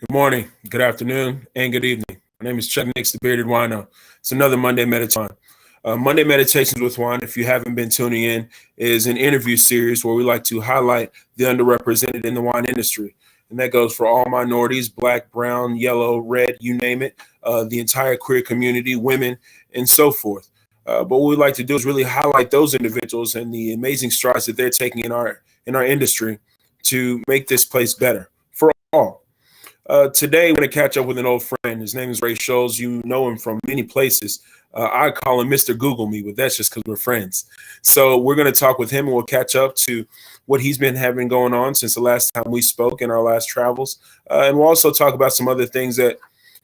Good morning, good afternoon, and good evening. My name is Chuck Nix, the Bearded Wino. It's another Monday Meditation. Monday Meditations with Wine, if you haven't been tuning in, is an interview series where we like to highlight the underrepresented in the wine industry. And that goes for all minorities, black, brown, yellow, red, you name it, the entire queer community, women, and so forth. But what we like to do is really highlight those individuals and the amazing strides that they're taking in our industry to make this place better for all. Today, we're going to catch up with an old friend. His name is Sholes. You know him from many places. I call him Mr. Google Me, but that's just because we're friends. So we're going to talk with him and we'll catch up to what he's been having going on since the last time we spoke in our last travels. And we'll also talk about some other things that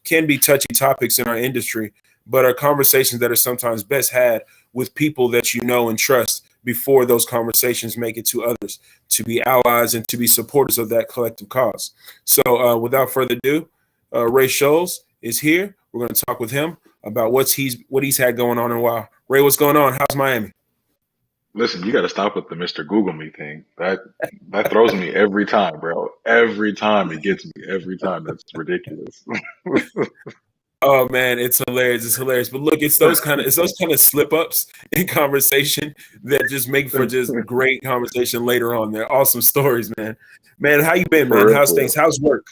can be touchy topics in our industry, but are conversations that are sometimes best had with people that you know and trust before those conversations make it to others, to be allies and to be supporters of that collective cause. So without further ado, Ray Sholes is here. We're going to talk with him about what he's had going on in a while. Ray, what's going on? How's Miami? Listen, you got to stop with the Mr. Google Me thing. That throws me every time, bro. Every time it gets me. Every time. That's ridiculous. Oh man, it's hilarious. It's hilarious. But look, it's those kind of slip ups in conversation that just make for just great conversation later on. They're awesome stories, man. Man, how you been, man? For real, How's for things? real. How's work?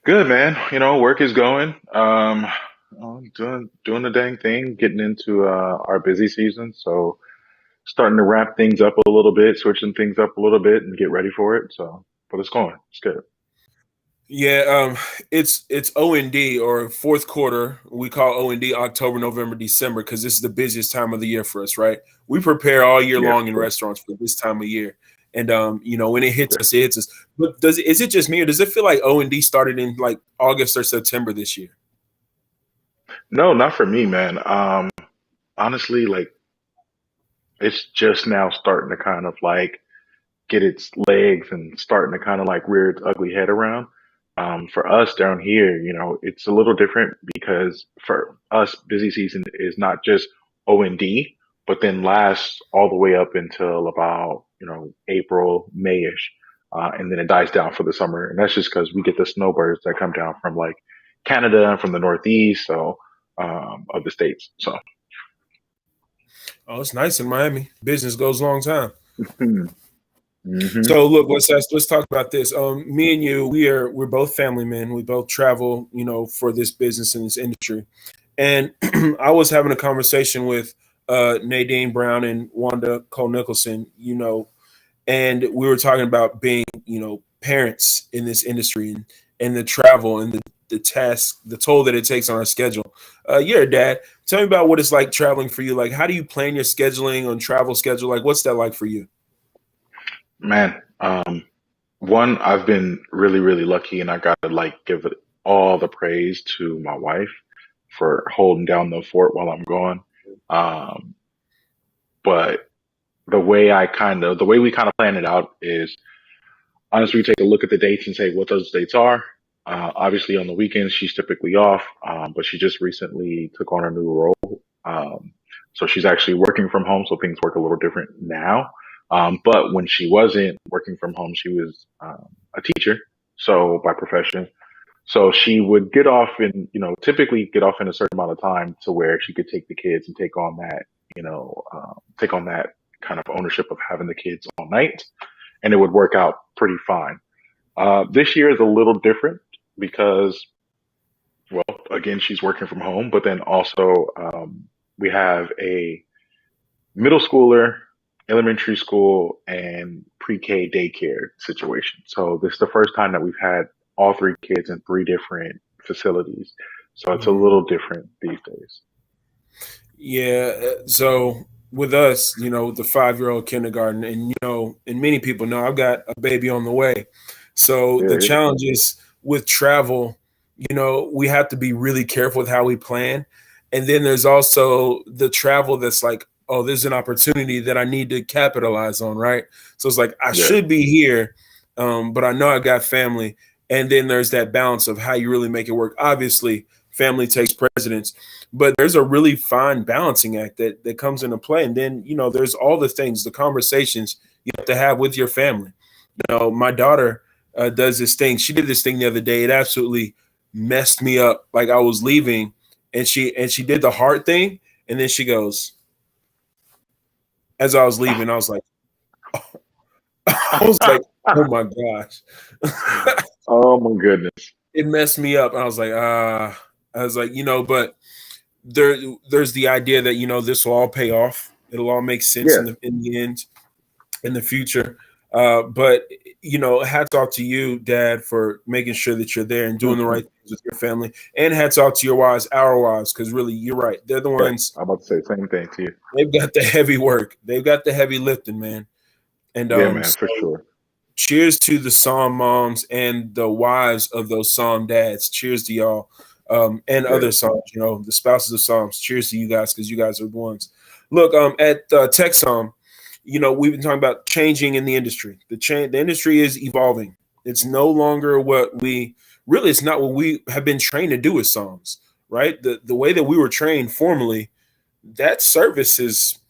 Good, man. Work is going. Doing the dang thing, getting into our busy season. So starting to wrap things up a little bit, switching things up a little bit, and get ready for it. So, but it's going. It's good. Yeah, it's O&D or fourth quarter. We call O&D October, November, December because this is the busiest time of the year for us, right? We prepare all year Yeah, long for in sure. restaurants for this time of year. And when it hits us, it hits us. But is it just me or does it feel like O&D started in like August or September this year? No, not for me, man. Honestly, like it's just now starting to kind of like get its legs and starting to kind of like rear its ugly head around. For us down here, it's a little different because for us, busy season is not just O&D, but then lasts all the way up until about, April, Mayish. And then it dies down for the summer. And that's just because we get the snowbirds that come down from like Canada and from the Northeast, so of the States. So, Oh, it's nice in Miami. Business goes a long time. hmm So look, let's talk about this. Me and you, we're both family men. We both travel, for this business and this industry. And I was having a conversation with Nadine Brown and Wanda Cole Nicholson, and we were talking about being, parents in this industry and the travel and the task, the toll that it takes on our schedule. You're a dad. Tell me about what it's like traveling for you. Like, how do you plan your scheduling on travel schedule? Like, what's that like for you? Man, one, I've been really, really lucky, and I gotta like give it all the praise to my wife for holding down the fort while I'm gone. Um, but the way we kind of plan it out is honestly, we take a look at the dates and say what those dates are. Obviously, on the weekends, she's typically off, but she just recently took on a new role. So she's actually working from home, so things work a little different now. But when she wasn't working from home, she was a teacher, so by profession. So she would get off in, typically get off in a certain amount of time to where she could take the kids and take on that kind of ownership of having the kids all night, and it would work out pretty fine. This year is a little different because, well, again, she's working from home, but then also we have a middle schooler, elementary school, and pre-K daycare situation. So this is the first time that we've had all three kids in three different facilities. So it's a Mhm. little different these days. Yeah. So with us, the 5-year-old kindergarten, and and many people know I've got a baby on the way. So the Yeah, challenges with travel, we have to be really careful with how we plan. And then there's also the travel that's like, oh, there's an opportunity that I need to capitalize on, right? So it's like I yeah, should be here, but I know I got family. And then there's that balance of how you really make it work. Obviously, family takes precedence, but there's a really fine balancing act that comes into play. And then there's all the things, the conversations you have to have with your family. My daughter, does this thing. She did this thing the other day. It absolutely messed me up. Like I was leaving, and she did the heart thing, and then she goes, as I was leaving, I was like, I was like, oh my gosh. Oh my goodness. It messed me up. I was like, but there's the idea that, this will all pay off. It'll all make sense Yeah. in the end, in the future. But hats off to you, Dad, for making sure that you're there and doing the right things with your family. And hats off to your wives, our wives, because really, you're right. They're the ones. I'm about to say the same thing to you. They've got the heavy work. They've got the heavy lifting, man. And Yeah, man, so for sure. cheers to the Psalm moms and the wives of those Psalm dads. Cheers to y'all. And other Psalms, the spouses of Psalms. Cheers to you guys, because you guys are the ones. Look, at Tech Psalm, we've been talking about changing in the industry. The industry is evolving. It's no longer it's not what we have been trained to do as Psalms, right? The way that we were trained formerly, that service is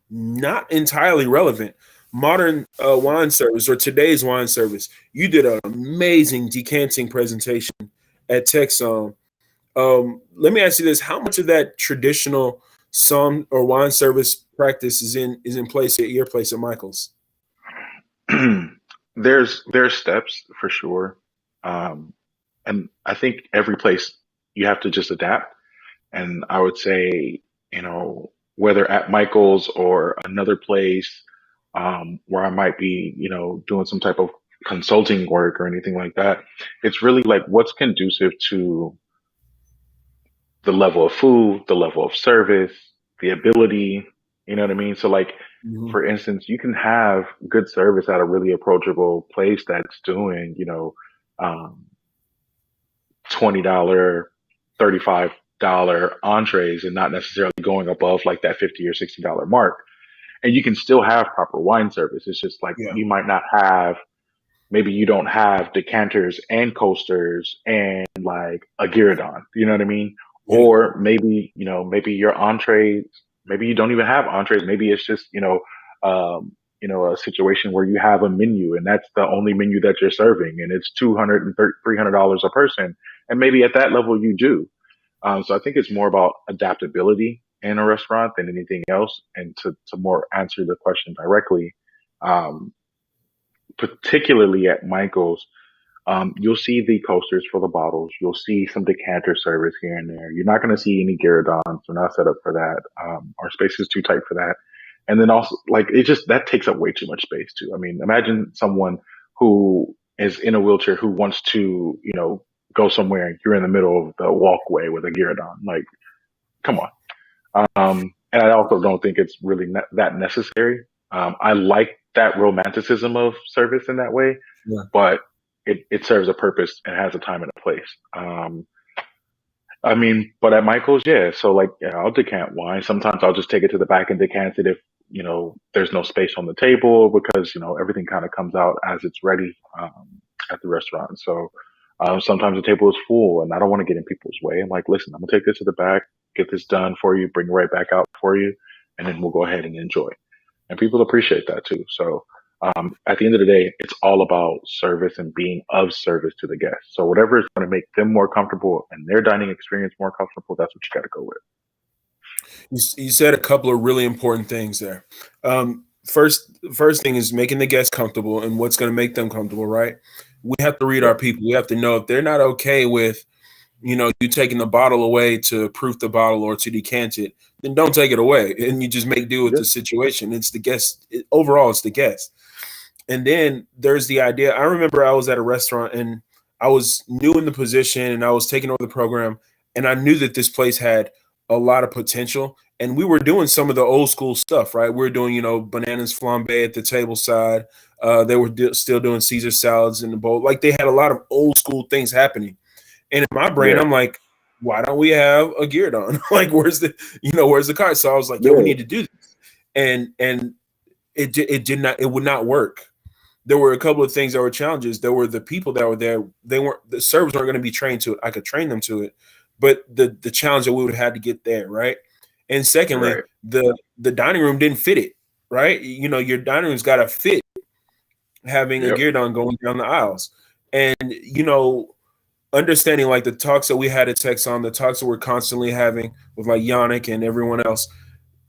not entirely relevant. Modern wine service, or today's wine service, you did an amazing decanting presentation at Tech Psalm. Let me ask you this: how much of that traditional psalm or wine service practice is in place at your place at Michael's? There's steps for sure, and I think every place you have to just adapt. And I would say, whether at Michael's or another place, where I might be, doing some type of consulting work or anything like that, it's really like what's conducive to the level of food, the level of service, the ability, you know what I mean? So like, Mhm. for instance, you can have good service at a really approachable place that's doing, um, $20, $35 entrees and not necessarily going above like that 50 or $60 mark. And you can still have proper wine service. It's just like Yeah, you might not have, maybe you don't have decanters and coasters and like a Gyrodon. You know what I mean? yeah, Or maybe, maybe your entrees, maybe you don't even have entrees. Maybe it's just, a situation where you have a menu and that's the only menu that you're serving and it's $300 a person. And maybe at that level you do. So I think it's more about adaptability in a restaurant than anything else. And to more answer the question directly, um, particularly at Michael's, you'll see the coasters for the bottles. You'll see some decanter service here and there. You're not going to see any Gyrodons. We're not set up for that. Our space is too tight for that. And then also, like, that takes up way too much space too. I mean, imagine someone who is in a wheelchair who wants to, go somewhere and you're in the middle of the walkway with a Gyrodon. Like, come on. And I also don't think it's really that necessary. I like that romanticism of service in that way, yeah. but it serves a purpose and has a time and a place. I mean, but at Michael's, yeah. So like, yeah, I'll decant wine. Sometimes I'll just take it to the back and decant it if, there's no space on the table because, everything kind of comes out as it's ready, at the restaurant. So, sometimes the table is full and I don't want to get in people's way. I'm like, listen, I'm gonna take this to the back, get this done for you, bring it right back out for you, and then we'll go ahead and enjoy. And people appreciate that too. So, at the end of the day, it's all about service and being of service to the guests. So whatever is going to make them more comfortable and their dining experience more comfortable, that's what you got to go with. You said a couple of really important things there. First thing is making the guests comfortable and what's going to make them comfortable, right? We have to read our Yep. people. We have to know if they're not okay with, you taking the bottle away to proof the bottle or to decant it, then don't take it away. And you just make do with Yeah. the situation. It's the guest. Overall, it's the guest. And then there's the idea. I remember I was at a restaurant and I was new in the position and I was taking over the program. And I knew that this place had a lot of potential. And we were doing some of the old school stuff, right? We were doing, bananas flambe at the table side. They were still doing Caesar salads in the bowl. Like they had a lot of old school things happening. And in my brain, Yeah. I'm like, why don't we have a Gyrodon? Like, where's the cart? So I was like, yo, we Yeah. need to do this. And it would not work. There were a couple of things that were challenges. There were the people that were there. The servers weren't going to be trained to it. I could train them to it, but the challenge that we would have had to get there, right? And secondly, Right. the dining room didn't fit it, right? Your dining room's got to fit having a Yep. Gyrodon going down the aisles. And understanding like the talks that we had at Texon, the talks that we're constantly having with like Yannick and everyone else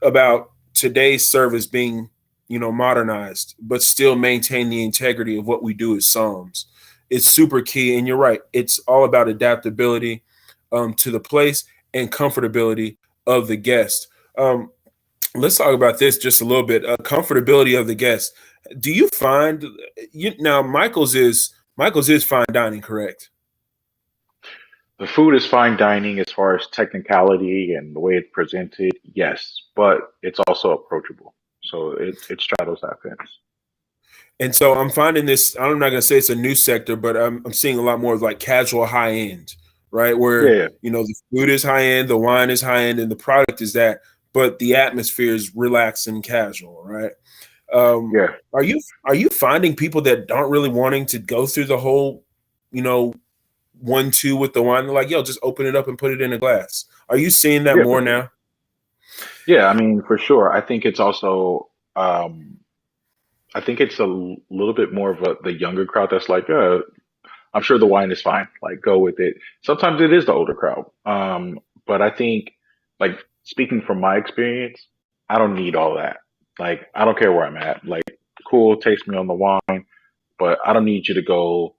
about today's service being, modernized, but still maintain the integrity of what we do as Psalms. It's super key. And you're right. It's all about adaptability to the place and comfortability of the guest. Let's talk about this just a little bit. Comfortability of the guest. Do you find now Michael's is fine dining, correct? The food is fine dining as far as technicality and the way it's presented, yes, but it's also approachable. So it straddles that fence. And so I'm finding this. I'm not going to say it's a new sector, but I'm seeing a lot more of like casual high end, right? Yeah, Where yeah, the food is high end, the wine is high end, and the product is that, but the atmosphere is relaxed and casual, right? Um, yeah. are you finding people that aren't really wanting to go through the whole, you know, 1-2 with the wine? They're like, yo, just open it up and put it in a glass. Are you seeing that Yeah, for more sure. now? Yeah, I mean, for sure. I think it's also, I think it's little bit more of the younger crowd that's like, I'm sure the wine is fine. Like, go with it. Sometimes it is the older crowd. But I think, like, speaking from my experience, I don't need all that. Like, I don't care where I'm at. Like, cool, taste me on the wine, but I don't need you to go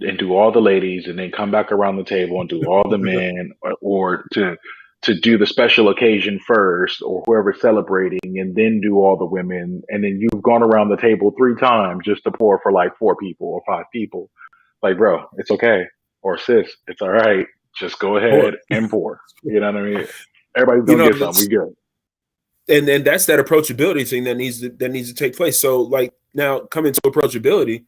and do all the ladies and then come back around the table and do all the men, or to do the special occasion first, or whoever's celebrating, and then do all the women, and then you've gone around the table 3 times just to pour for like 4 people or 5 people. Like, bro, it's okay. Or sis, it's all right. Just go Or ahead and pour. You know what I mean? Everybody's you gonna know, get something. We good. and that's that approachability thing that needs to take place. So like now coming to approachability,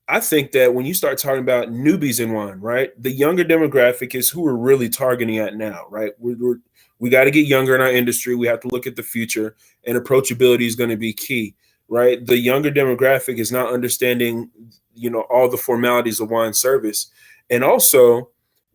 I think that when you start talking about newbies in wine, right, the younger demographic is who we're really targeting at now, right? We got to get younger in our industry. We have to look at the future, and approachability is going to be key, right? The younger demographic is not understanding, all the formalities of wine service, and also,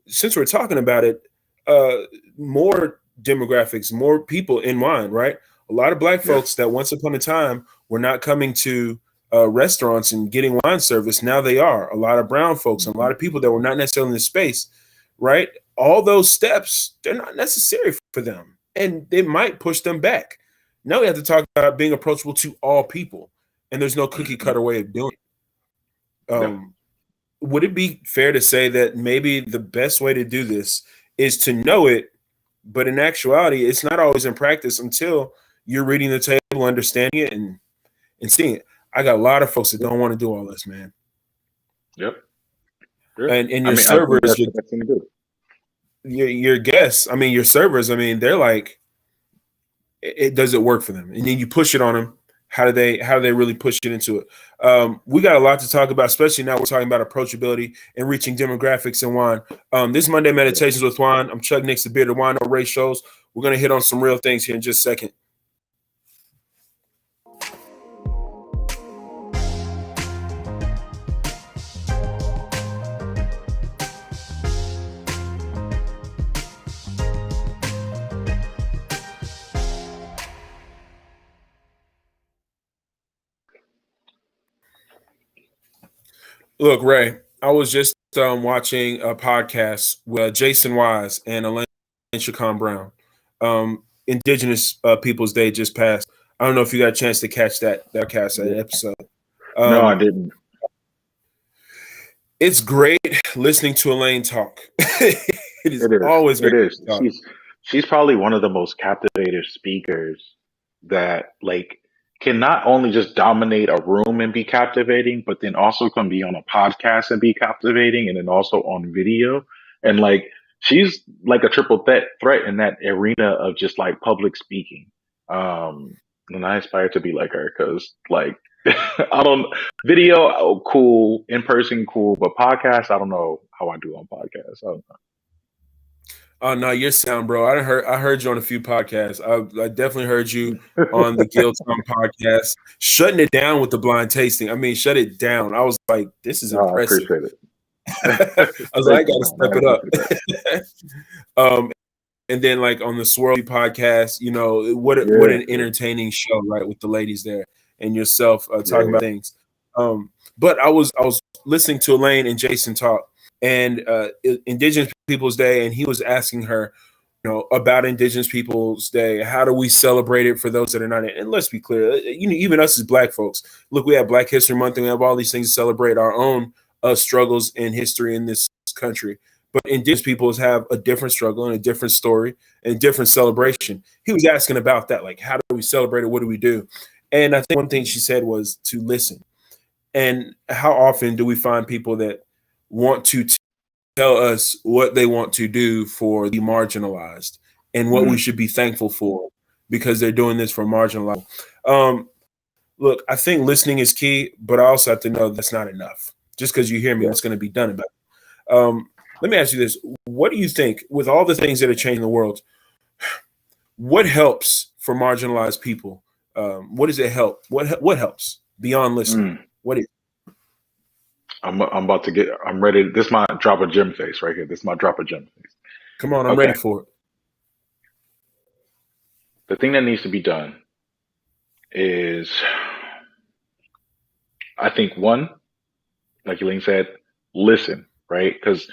since we're talking about it, uh, more demographics, more people in wine, right? A lot of black Yeah. folks that once upon a time were not coming to restaurants and getting wine service. Now they are. A lot of brown folks and a Hmm. lot of people that were not necessarily in the space, right? All those steps, they're not necessary for them. And they might push them back. Now we have to talk about being approachable to all people. And there's no cookie Hmm. cutter way of doing it. Yeah. Would it be fair to say that maybe the best way to do this is to know it, but in actuality, it's not always in practice until you're reading the table, understanding it, and seeing it. I got a lot of folks that Yep. don't want to do all this, man. Yep. Yeah. And I your mean, I think servers, that's your the best thing to do. your guests, I mean, your servers, I mean, they're like, it does it work for them? And then you push it on them. How do they really push it into it? We got a lot to talk about, especially now we're talking about approachability and reaching demographics in wine. This Monday Yeah. Meditations with Wine. I'm Chuck Nix, the bearded wine, Ray Sholes. We're gonna hit on some real things here in just a second. Look, Ray, I was just watching a podcast with Jason Wise and Elaine Chacon Brown. Indigenous Peoples Day just passed. I don't know if you got a chance to catch that cast, that Yeah. episode. No, I Um, didn't. it's great listening to Elaine talk. It is It is. always It great is. to talk. She's probably one of the most captivating speakers that like can not only just dominate a room and be captivating, but then also can be on a podcast and be captivating, and then also on video. And like she's like a triple threat in that arena of just like public speaking. And I aspire to be like her because like I don't video, oh, cool, in person cool, but podcast I don't know how I do on podcasts. I don't Oh no, your sound, bro. I heard you on a few podcasts. I definitely heard you know. on the Gil Tom podcast, shutting it down with the blind tasting. I mean, shut it down. I was like, this is No, I impressive. appreciate I it. was like, I Thank you, gotta man. step I it up. appreciate that. um, and then like on the Swirly podcast, what Yeah, an entertaining show, right? With the ladies there and yourself talking yeah, about things. But I was listening to Elaine and Jason talk, and Indigenous Peoples Day, and he was asking her, about Indigenous Peoples Day. How do we celebrate it for those that are not? And let's be clear, even us as Black folks, look, we have Black History Month, and we have all these things to celebrate our own struggles and history in this country. But Indigenous peoples have a different struggle and a different story and a different celebration. He was asking about that, like, how do we celebrate it? What do we do? And I think one thing she said was to listen. And how often do we find people that want to tell us what they want to do for the marginalized and what we should be thankful for because they're doing this for marginalized? Look, I think listening is key, but I also have to know that's not enough. Just because you hear me, what's going to be done about it? Let me ask you this. What do you think, with all the things that are changing the world, what helps for marginalized people? What does it help? What helps beyond listening? What is? I'm about to get. I'm ready. This is my drop a gem face right here. This is my drop a gem face. Come on, I'm ready for it. The thing that needs to be done is, I think, one, like Elaine said, listen, right? Because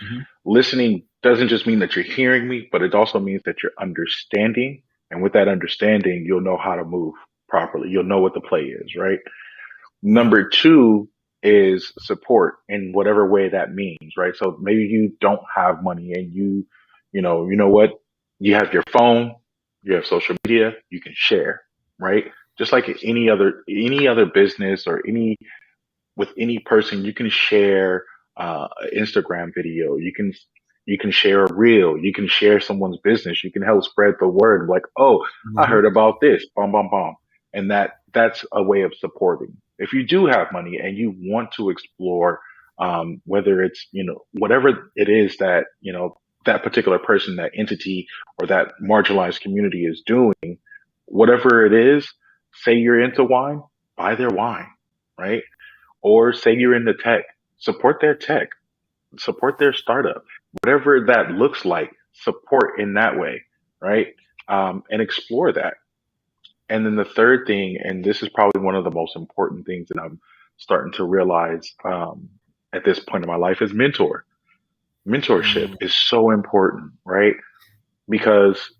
listening doesn't just mean that you're hearing me, but it also means that you're understanding. And with that understanding, you'll know how to move properly. You'll know what the play is, right? Number two is support in whatever way that means, right? So maybe you don't have money and you know what? You have your phone, you have social media, you can share, right? Just like any other business or with any person, you can share an Instagram video, you can share a reel, you can share someone's business, you can help spread the word, like, oh, I heard about this, bum bum bum. And that's a way of supporting. If you do have money and you want to explore, whether it's, whatever it is that, that particular person, that entity, or that marginalized community is doing, whatever it is, say you're into wine, buy their wine, right? Or say you're into tech, support their tech, support their startup, whatever that looks like, support in that way, right? And explore that. And then the third thing, and this is probably one of the most important things that I'm starting to realize at this point in my life, is mentorship is so important, right? Because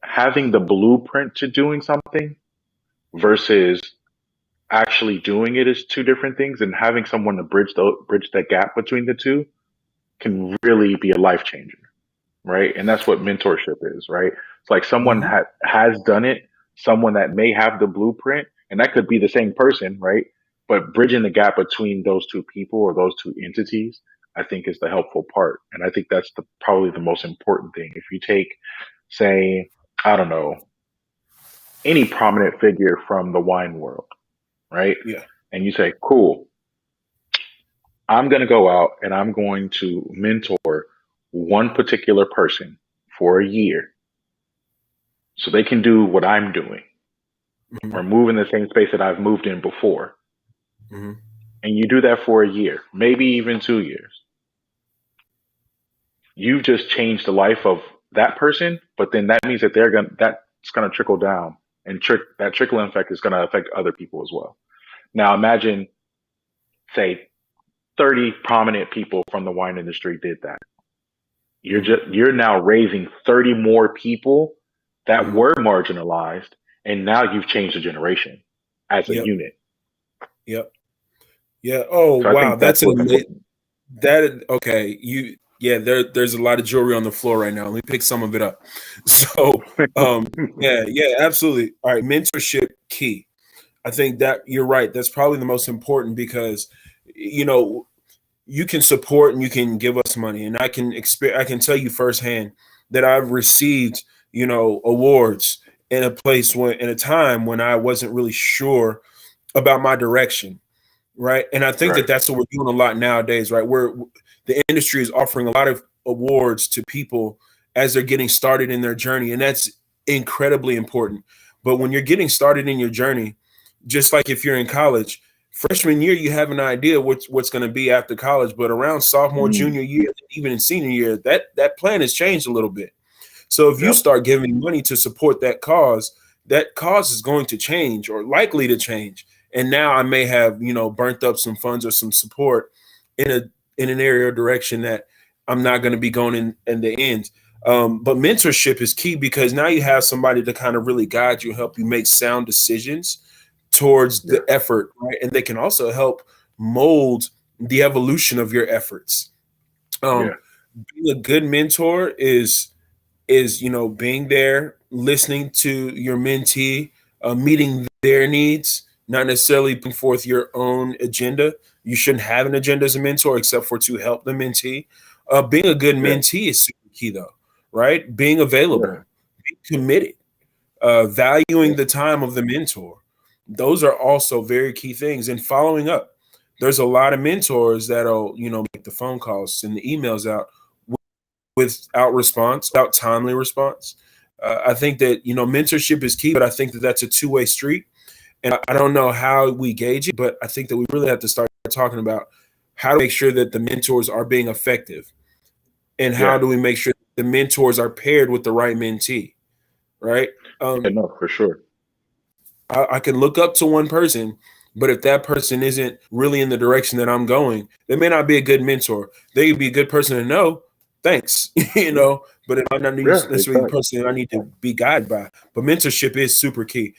having the blueprint to doing something versus actually doing it is two different things, and having someone to bridge that gap between the two can really be a life changer, right? And that's what mentorship is, right? It's like someone has done it, someone that may have the blueprint, and that could be the same person, right? But bridging the gap between those two people or those two entities, I think, is the helpful part. And I think that's probably the most important thing. If you take, say, I don't know, any prominent figure from the wine world, right? Yeah. And you say, cool, I'm going to go out and I'm going to mentor one particular person for a year so they can do what I'm doing or move in the same space that I've moved in before. And you do that for a year, maybe even 2 years. You've just changed the life of that person, but then that means that that's going to trickle down, and that trickling effect is going to affect other people as well. Now imagine, say, 30 prominent people from the wine industry did that. You're now raising 30 more people that were marginalized, and now you've changed a generation as a unit. Yep. Yeah. Oh, so wow. That's amazing. There's a lot of jewelry on the floor right now. Let me pick some of it up. So, yeah, absolutely. All right. Mentorship key. I think that you're right. That's probably the most important because, you can support and you can give us money. And I can tell you firsthand that I've received, awards in a time when I wasn't really sure about my direction. Right. And I think that that's what we're doing a lot nowadays, right? Where the industry is offering a lot of awards to people as they're getting started in their journey. And that's incredibly important. But when you're getting started in your journey, just like if you're in college, freshman year, you have an idea what's going to be after college. But around sophomore, junior year, even in senior year, that plan has changed a little bit. So if you start giving money to support that cause is going to change or likely to change. And now I may have, burnt up some funds or some support in an area or direction that I'm not going to be going in the end. But mentorship is key because now you have somebody to kind of really guide you, help you make sound decisions towards Yeah. the effort, right? And they can also help mold the evolution of your efforts. Yeah. Um, being a good mentor is being there, listening to your mentee, meeting their needs, not necessarily putting forth your own agenda. You shouldn't have an agenda as a mentor except for to help the mentee. Being a good Yeah. mentee is super key though, right? Being Yeah. available, being committed, Yeah. valuing the time of the mentor. Those are also very key things. And following up. There's a lot of mentors that'll, make the phone calls, send the emails out without response, without timely response. I think that mentorship is key, but I think that that's a two-way street. And I don't know how we gauge it, but I think that we really have to start talking about how to make sure that the mentors are being effective, and how Yeah. do we make sure the mentors are paired with the right mentee, right? Yeah. Um, No, for sure. I can look up to one person, but if that person isn't really in the direction that I'm going, they may not be a good mentor. They could be a good person to know. Thanks, Yeah. but it might not Yeah. necessarily the Exactly. person that I need to be guided by. But mentorship is super key.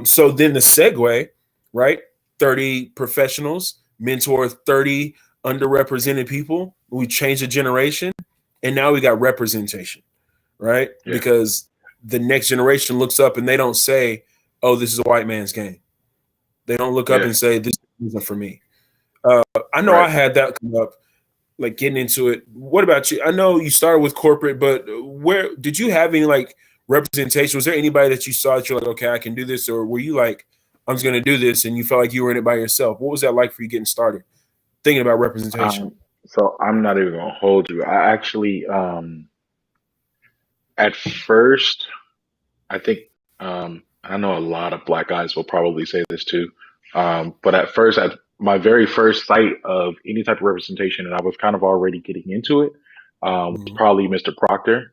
So then the segue, right? 30 professionals mentor 30 underrepresented people. We change the generation, and now we got representation, right? Yeah. Because the next generation looks up and they don't say, "Oh, this is a white man's game." They don't look up Yeah. and say, "This isn't for me." I know I Right. had that come up, like getting into it. What about you? I know you started with corporate, but where did you have any like representation? Was there anybody that you saw that you're like, okay, I can do this, or were you like, I'm just going to do this, and you felt like you were in it by yourself? What was that like for you getting started, thinking about representation? Um, so I'm not even gonna hold you. I actually, at first, I think, I know a lot of black guys will probably say this too. But at first, at my very first sight of any type of representation, and I was kind of already getting into it, was Mhm. probably Mr. Proctor.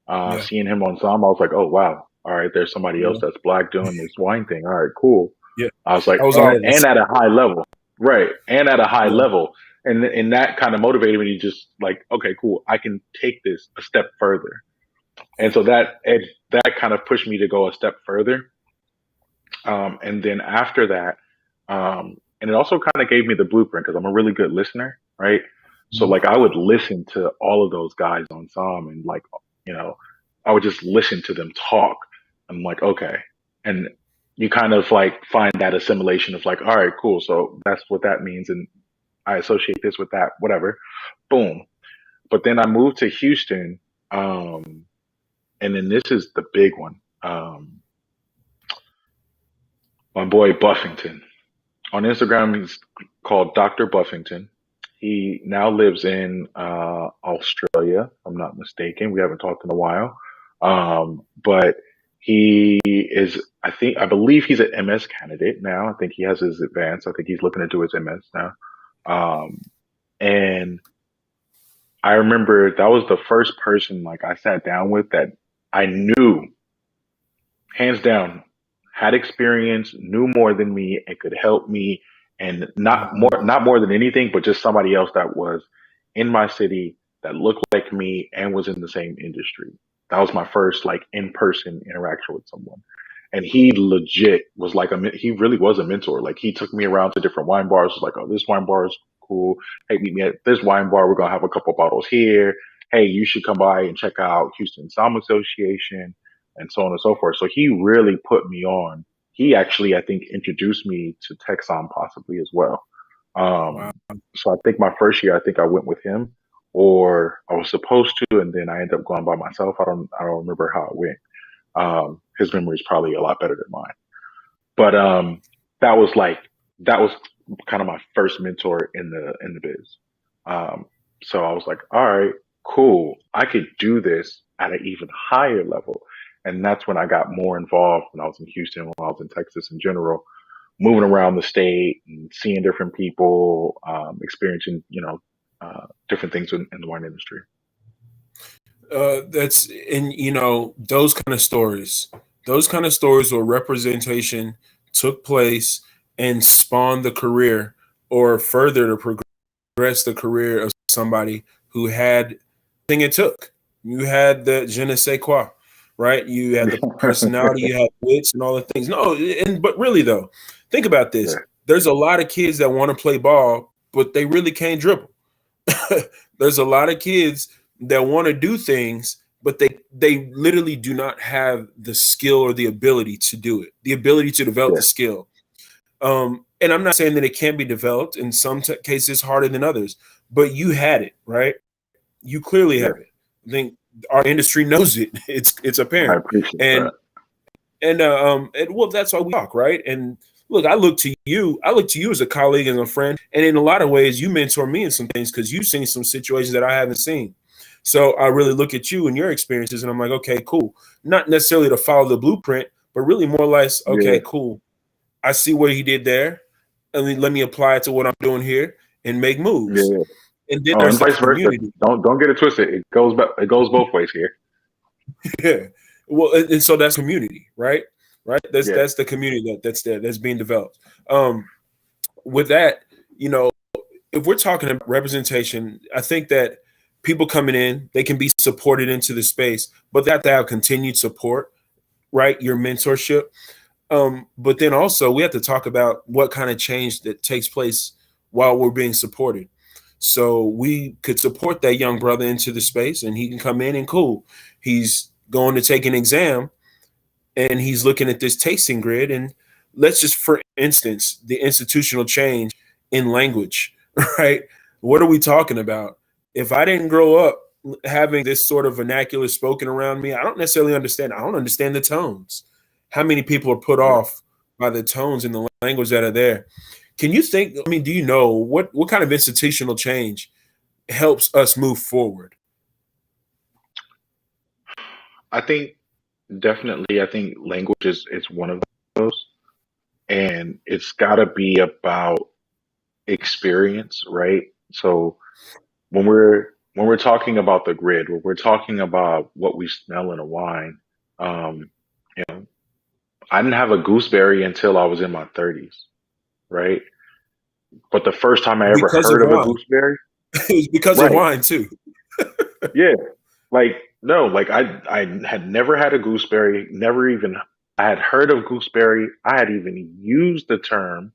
Yeah, Seeing him on some, I was like, oh wow, all right, there's somebody else yeah, that's black doing this wine thing. All right, cool. yeah. I was like, I was all of and us. at a high level, right? And at a high Yeah, level, and that kind of motivated me to just like, okay, cool, I can take this a step further. And yeah. so that kind of pushed me to go a step further. And then after that, and it also kind of gave me the blueprint because I'm a really good listener, right? So Mhm. like I would listen to all of those guys on Psalm and like, you know, I would just listen to them talk. I'm like, okay. And you kind of like find that assimilation of like, all right, cool. So that's what that means. And I associate this with that, whatever. Boom. But then I moved to Houston. Um, and then this is the big one. My boy Buffington. On Instagram, he's called Dr. Buffington. He now lives in Australia, if I'm not mistaken. We haven't talked in a while. But he is, I believe he's an MS candidate now. I think he has his advance. I think he's looking to do his MS now. Um, and I remember that was the first person like I sat down with that I knew hands down, had experience, knew more than me, and could help me, and Mhm. not more than anything, but just somebody else that was in my city that looked like me and was in the same industry. That was my first like in person interaction with someone, and he legit was like he really was a mentor. Like he took me around to different wine bars. Was like, oh, this wine bar is cool. Hey, meet me at this wine bar. We're gonna have a couple bottles here. Hey, you should come by and check out Houston Psalm Association and so on and so forth. So he really put me on. He actually, I think, introduced me to Texan possibly as well. Wow. So I think my first year, I think I went with him, or I was supposed to, and then I ended up going by myself. I don't remember how it went. His memory is probably a lot better than mine. But that was like that was kind of my first mentor in the biz. Um, so I was like, all right, cool. I could do this at an even higher level. And that's when I got more involved when I was in Houston, when I was in Texas in general, moving around the state and seeing different people, experiencing, different things in the wine industry. That's and those kind of stories where representation took place and spawned the career or further the rest the career of somebody who had everything it took. You had the je ne sais quoi, right? You had the personality, you had wits and all the things. No, and but really though, think about Yeah, this. There's a lot of kids that want to play ball, but they really can't dribble. There's a lot of kids that want to do things, but they literally do not have the skill or the ability to do it, the ability to develop yeah, the skill. And I'm not saying that it can't be developed. In some cases, harder than others, but you had it, right? You clearly yeah. have it. I think our industry knows it. It's I apparent, appreciate that. and and well, that's why we talk, right? And look, I look to you. I look to you as a colleague and a friend, and in a lot of ways, you mentor me in some things because you've seen some situations that I haven't seen. So I really look at you and your experiences, and I'm like, okay, cool. Not necessarily to follow the blueprint, but really more like, Yeah, okay, cool. I see what he did there, and then let me apply it to what I'm doing here and make yeah, moves. yeah. And then Oh, and there's the vice versa. community. Don't get it twisted. It goes both ways here. Yeah. Well, and so that's community, right? Right. That's Yeah, that's the community that's there that's being developed. Um, with that, you know, if we're talking about representation, I think that people coming in, they can be supported into the space, but they have to have continued support, right? Your mentorship. But then also we have to talk about what kind of change that takes place while we're being supported. So we could support that young brother into the space and he can come in and cool. He's going to take an exam and he's looking at this tasting grid. And let's just, for instance, the institutional change in language, right? What are we talking about? If I didn't grow up having this sort of vernacular spoken around me, I don't necessarily understand. I don't understand the tones. How many people are put yeah. off by the tones in the language that are there? Can you think? I mean, do you know what kind of institutional change helps us move forward? I think definitely. I think language is one of those, and it's got to be about experience, right? So when we're talking about the grid, when we're talking about what we smell in a wine, um, you know, I didn't have a gooseberry until I was in my 30s, right? But the first time I ever Because of heard of a wine. gooseberry, It was because of right? wine too. Yeah, like no, like I had never had a gooseberry, never even I had heard of gooseberry. I had even used the term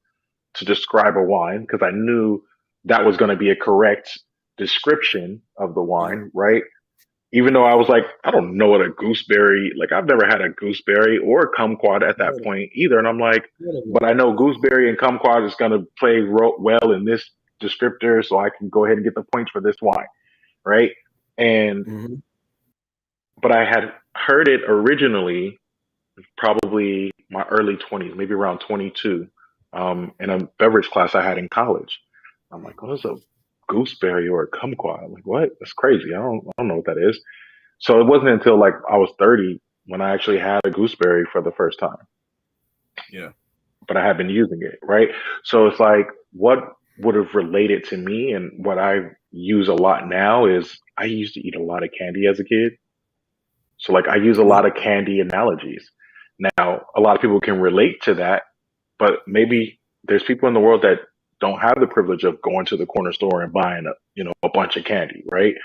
to describe a wine because I knew that was going to be a correct description of the Yeah. wine, right? Even though I was like, I don't know what a gooseberry, like I've never had a gooseberry or a kumquat at that point either. And I'm like, but I know gooseberry and kumquat is going to play well in this descriptor, so I can go ahead and get the points for this wine, right? And Mhm. but I had heard it originally, probably my early 20s, maybe around 22, in a beverage class I had in college. I'm like, what is a gooseberry or a kumquat? I'm like, what? That's crazy. I don't know what that is. So it wasn't until like I was 30 when I actually had a gooseberry for the first time, Yeah. but I had been using it, right? So it's like what would have related to me and what I use a lot now is I used to eat a lot of candy as a kid. So like I use a Yeah. lot of candy analogies. Now, a lot of people can relate to that, but maybe there's people in the world that don't have the privilege of going to the corner store and buying a bunch of candy, right?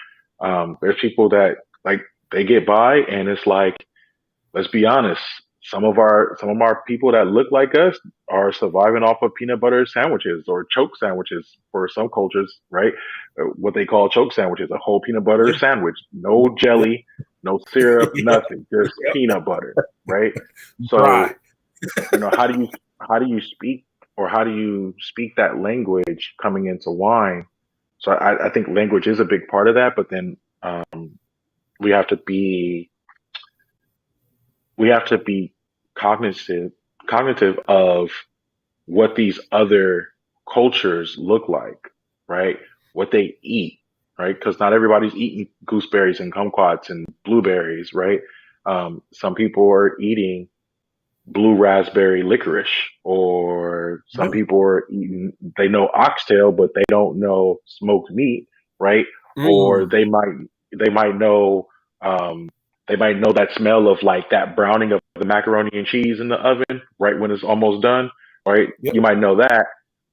There's people that like they get by and it's like, let's be honest, some of our people that look like us are surviving off of peanut butter sandwiches or choke sandwiches for some cultures, right? What they call choke sandwiches, a whole peanut butter Yeah. sandwich, no Yeah. jelly, no syrup, Yeah. nothing, just peanut butter, right? Dry. So, how do you speak or how do you speak that language coming into wine? So I think language is a big part of that, but then we have to be we have to be cognitive cognitive of what these other cultures look like, right? What they eat, right? Because not everybody's eating gooseberries and kumquats and blueberries, right? Some people are eating blue raspberry licorice, or some Yeah. people are eating, they know oxtail, but they don't know smoked meat, right? Or Mm. they might know, um, they might know that smell of like that browning of the macaroni and cheese in the oven, right? When it's almost done, right? Yep. You might know that,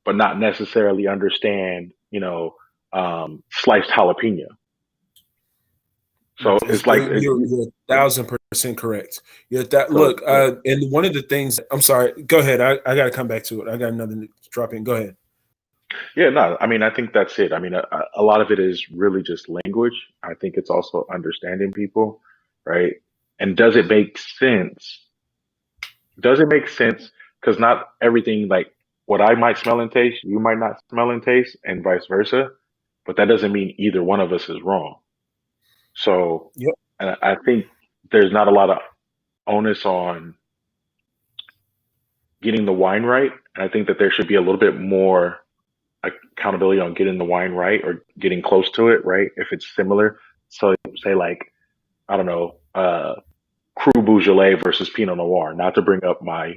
but not necessarily understand, sliced jalapeno. So it's like You're 1,000% correct. so Look, and one of the things. I'm sorry. Go ahead. I got to come back to it. I got another to drop in. Go ahead. yeah, no, I mean, I think that's it. I mean, a lot of it is really just language. I think it's also understanding people, right? And does it make sense? Does it make sense? Because not everything, like what I might smell and taste, you might not smell and taste, and vice versa. But that doesn't mean either one of us is wrong. So, Yep. and I think there's not a lot of onus on getting the wine right. And I think that there should be a little bit more accountability on getting the wine right or getting close to it, right? If it's similar. So say like, I don't know, Cru Beaujolais versus Pinot Noir, not to bring up my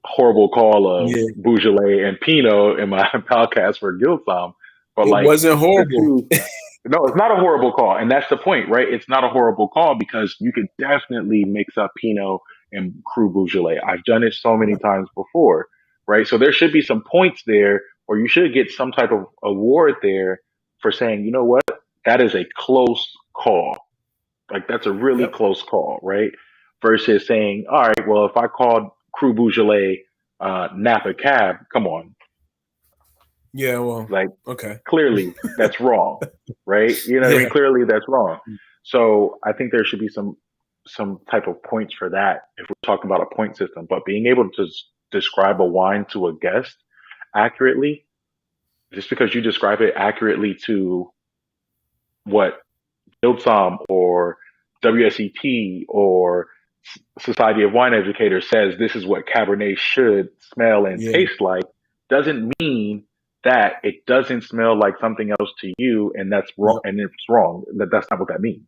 horrible call of Yeah. Beaujolais and Pinot in my podcast for Guildsom, but It like wasn't the horrible. two, no, it's not a horrible call, and that's the point, right? It's not a horrible call because you could definitely mix up Pinot and Cru Beaujolais. I've done it so many times before, right? So there should be some points there, or you should get some type of award there for saying, you know what, that is a close call. Like that's a really Yep. close call, right? Versus saying, all right, well, if I called Cru Beaujolais Napa Cab, come on, Yeah. Well. like Okay. clearly that's wrong, right? You know what I mean? Yeah. Clearly that's wrong. So I think there should be some type of points for that if we're talking about a point system. But being able to describe a wine to a guest accurately, just because you describe it accurately to what Hillsong or WSET or Society of Wine Educators says this is what Cabernet should smell and Yeah. taste like, doesn't mean that it doesn't smell like something else to you, and that's wrong. Yep. And if it's wrong, that's not what that means.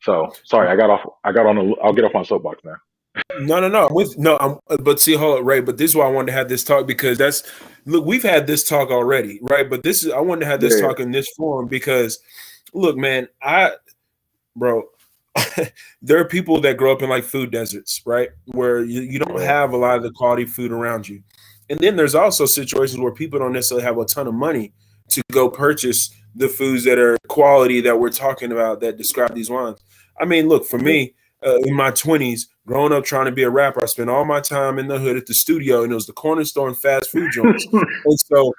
So sorry, I got off. I'll get off my soapbox now. No. I'm with no. But see, hold up, Ray. But this is why I wanted to have this talk because look. We've had this talk already, right? But I wanted to have this Yeah, talk in this forum because, look, man, bro, there are people that grow up in like food deserts, right? Where you don't yeah, have a lot of the quality food around you. And then there's also situations where people don't necessarily have a ton of money to go purchase the foods that are quality that we're talking about that describe these wines. I mean, look, for yeah. me, in my 20s, growing up trying to be a rapper, I spent all my time in the hood at the studio, and it was the corner store and fast food joints. And so,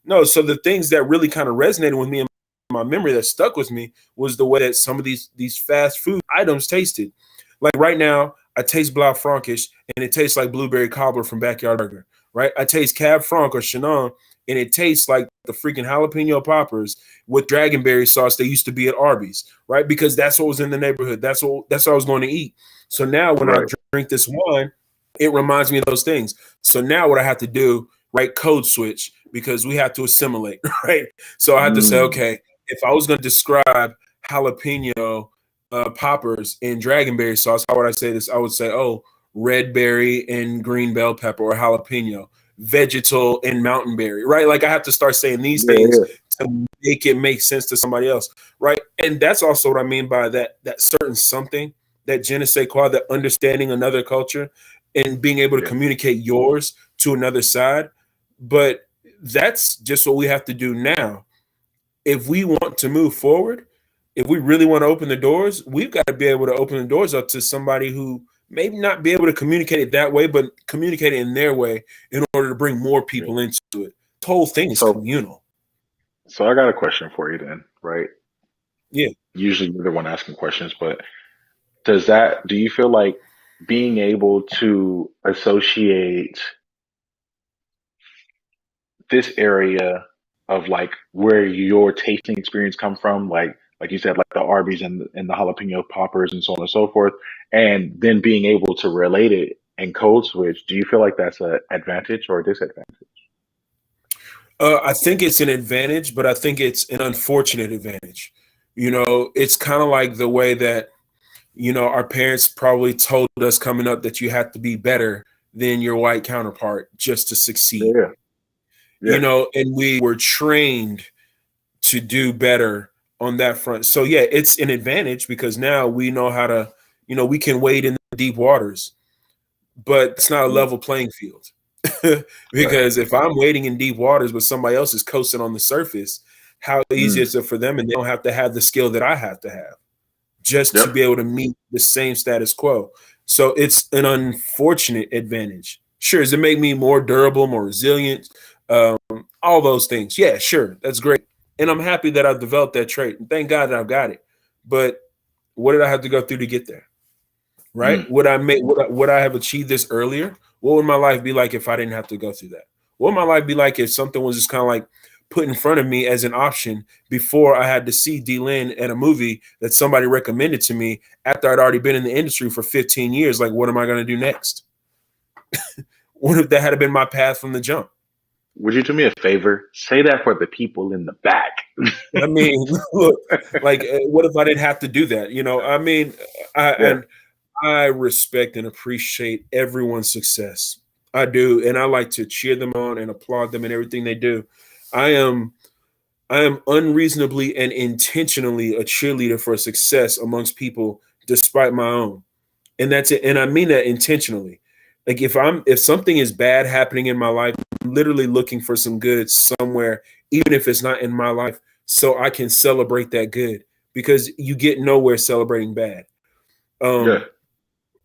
no, so the things that really kind of resonated with me and my memory that stuck with me was the way that some of these fast food items tasted. Like right now, I taste Blau Frankish, and it tastes like blueberry cobbler from Backyard Burger. Right, I taste Cab Franc or Chenin, and it tastes like the freaking jalapeno poppers with dragonberry sauce they used to be at Arby's. Right, because that's what was in the neighborhood. That's what I was going to eat. So now when I Right. drink this wine, it reminds me of those things. So now what I have to do, right, code switch because we have to assimilate. Right, so I have to say, Mm, okay, if I was going to describe jalapeno poppers in dragonberry sauce, how would I say this? I would say, oh, red berry and green bell pepper or jalapeno, vegetal and mountain berry, right? Like I have to start saying these yeah, things yeah, to make it make sense to somebody else, right? And that's also what I mean by that certain something, that je ne sais quoi, that understanding another culture and being able to yeah. communicate yours to another side. But that's just what we have to do now if we want to move forward, if we really want to open the doors, we've got to be able to open the doors up to somebody who maybe not be able to communicate it that way, but communicate it in their way in order to bring more Yeah. people into it. The whole thing is So, communal. so I got a question for you then, right? Yeah. Usually you're the one asking questions, but do you feel like being able to associate this area of like where your tasting experience come from, like you said, like the Arby's and the jalapeno poppers and so on and so forth, and then being able to relate it and code switch, do you feel like that's an advantage or a disadvantage? I think it's an advantage, but I think it's an unfortunate advantage. It's kind of like the way that, our parents probably told us coming up that you have to be better than your white counterpart just to succeed. Yeah, yeah, And we were trained to do better on that front. So yeah, it's an advantage because now we know how to, we can wade in the deep waters, but it's not a yeah, level playing field. Right. Because if I'm wading in deep waters, but somebody else is coasting on the surface, how easy Mm. is it for them? And they don't have to have the skill that I have to have just to Yep. be able to meet the same status quo. So it's an unfortunate advantage. Sure, does it make me more durable, more resilient? Um, all those things. Yeah, sure, that's great. And I'm happy that I've developed that trait. And thank God that I've got it. But what did I have to go through to get there? Right? Mm. Would I have achieved this earlier? What would my life be like if I didn't have to go through that? What would my life be like if something was just kind of like put in front of me as an option before I had to see D-Lin at a movie that somebody recommended to me after I'd already been in the industry for 15 years? Like, what am I going to do next? What if that had been my path from the jump? Would you do me a favor? Say that for the people in the back. I mean, look, like, what if I didn't have to do that? I mean, Yeah. and I respect and appreciate everyone's success. I do, and I like to cheer them on and applaud them in everything they do. I am I am unreasonably and intentionally a cheerleader for success amongst people despite my own. And that's it. And I mean that intentionally. Like if something is bad happening in my life, I'm literally looking for some good somewhere, even if it's not in my life, so I can celebrate that good because you get nowhere celebrating bad. Yeah. Um,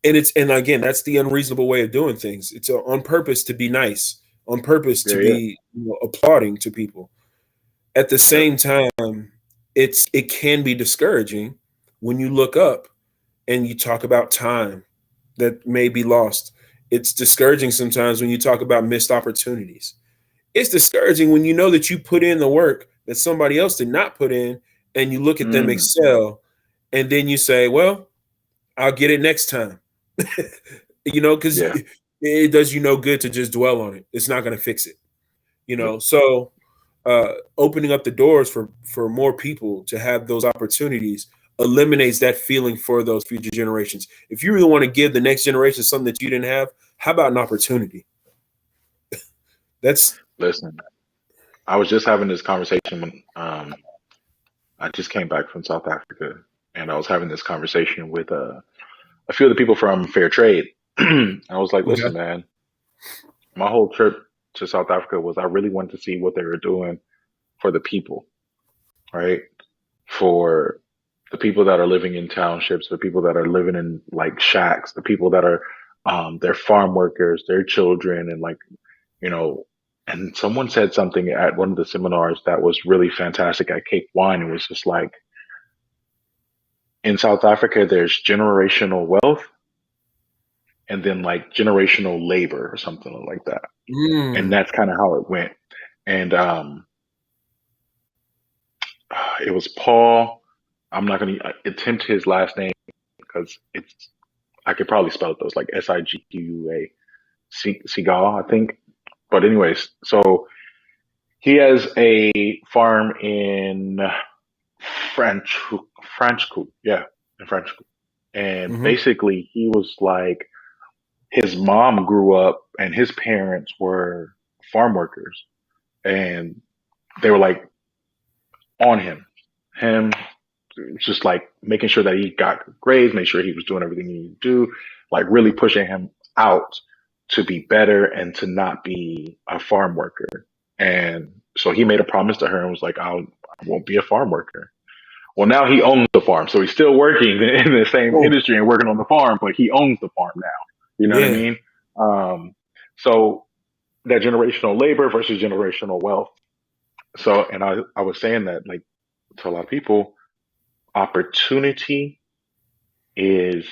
and again, that's the unreasonable way of doing things. It's on purpose to be nice, on purpose to Yeah. Yeah. be applauding to people. At the Yep. same time, it can be discouraging when you look up and you talk about time that may be lost. It's discouraging sometimes when you talk about missed opportunities. It's discouraging when you know that you put in the work that somebody else did not put in, and you look at them Mm. excel, and then you say, "Well, I'll get it next time." Because Yeah. it does you no good to just dwell on it. It's not going to fix it. Yep. So opening up the doors for more people to have those opportunities eliminates that feeling for those future generations. If you really want to give the next generation something that you didn't have, how about an opportunity? That's Listen, I was just having this conversation when I just came back from South Africa, and I was having this conversation with a few of the people from Fair Trade. I was like, okay. listen, man, my whole trip to South Africa was I really wanted to see what they were doing for the people, right? For the people that are living in townships, the people that are living in like shacks, the people that are they're farm workers, their children, and like, you know, and someone said something at one of the seminars that was really fantastic at Cape Wine. It was just like in South Africa, there's generational wealth and then like generational labor or something like that. And Mm, that's kind of how it went. And it was Paul. I'm not going to attempt his last name because it's I could probably spell it though. It's like Sigua Seagal, I think. But anyways, so he has a farm in French Franchcourt, yeah, in Franchcourt. And hmm basically he was like his mom grew up and his parents were farm workers and they were like on him just like making sure that he got grades, make sure he was doing everything he needed to do, like really pushing him out to be better and to not be a farm worker. And so he made a promise to her and was like, I won't be a farm worker. Well, now he owns the farm. So he's still working in the same Oh, industry and working on the farm, but he owns the farm now. You know what I yeah. mean? So that generational labor versus generational wealth. So, and I was saying that like to a lot of people, opportunity is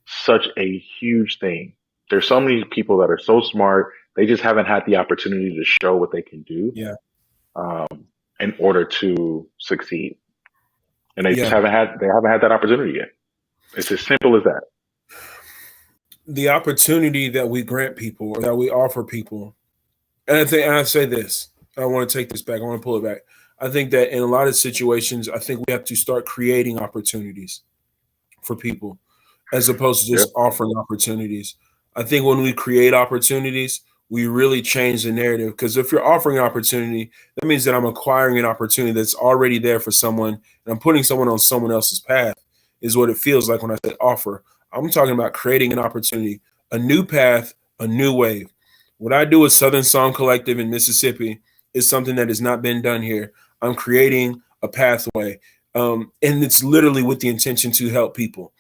such a huge thing. There's so many people that are so smart, they just haven't had the opportunity to show what they can do Yeah. um, in order to succeed, and Yeah. they haven't had that opportunity yet. It's as simple as that. The opportunity that we grant people or that we offer people, and I say this, I want to take this back. I want to pull it back. I think that in a lot of situations, I think we have to start creating opportunities for people as opposed to Yeah, just offering opportunities. I think when we create opportunities, we really change the narrative. Because if you're offering an opportunity, that means that I'm acquiring an opportunity that's already there for someone, and I'm putting someone on someone else's path, is what it feels like when I say offer. I'm talking about creating an opportunity, a new path, a new wave. What I do with Southern Psalm Collective in Mississippi is something that has not been done here. I'm creating a pathway, and it's literally with the intention to help people.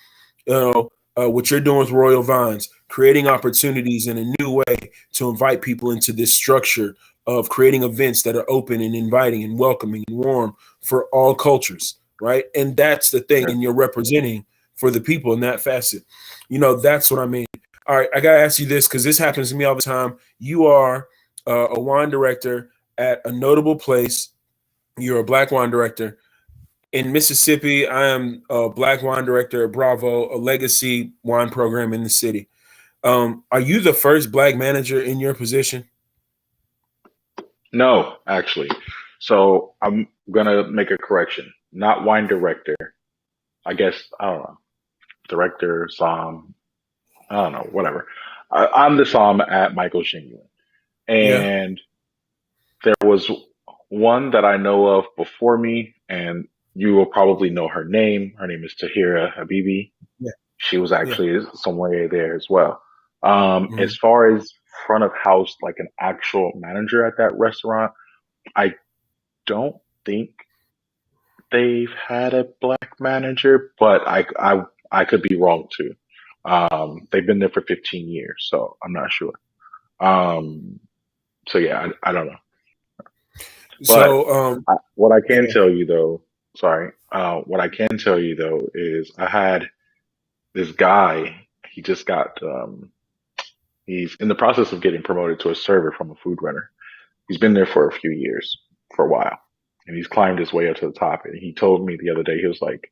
What you're doing with Royal Vines, creating opportunities in a new way to invite people into this structure of creating events that are open and inviting and welcoming and warm for all cultures, right? And that's the thing, Yeah. and you're representing for the people in that facet. That's what I mean. All right, I gotta ask you this because this happens to me all the time. You are a wine director at a notable place. You're a black wine director in Mississippi. I am a black wine director at Bravo, a legacy wine program in the city. Are you the first black manager in your position? No, actually. So I'm gonna make a correction. Not wine director. I guess I don't know. Director, Psalm. I don't know. Whatever. I'm the Psalm at Michael Genuine, Yeah, and there was one that I know of before me, and you will probably know her name. Her name is Tahira Habibi. yeah, She was yeah. actually somewhere there as well. Mhm. As far as front of house, like an actual manager at that restaurant, I don't think they've had a black manager, but I could be wrong too. They've been there for 15 years, so I'm not sure. Um, so yeah, I don't know. But So, what I can yeah, tell you though, sorry, what I can tell you though is I had this guy. He just got. He's in the process of getting promoted to a server from a food runner. He's been there for a few years, for a while, and he's climbed his way up to the top. And he told me the other day, he was like,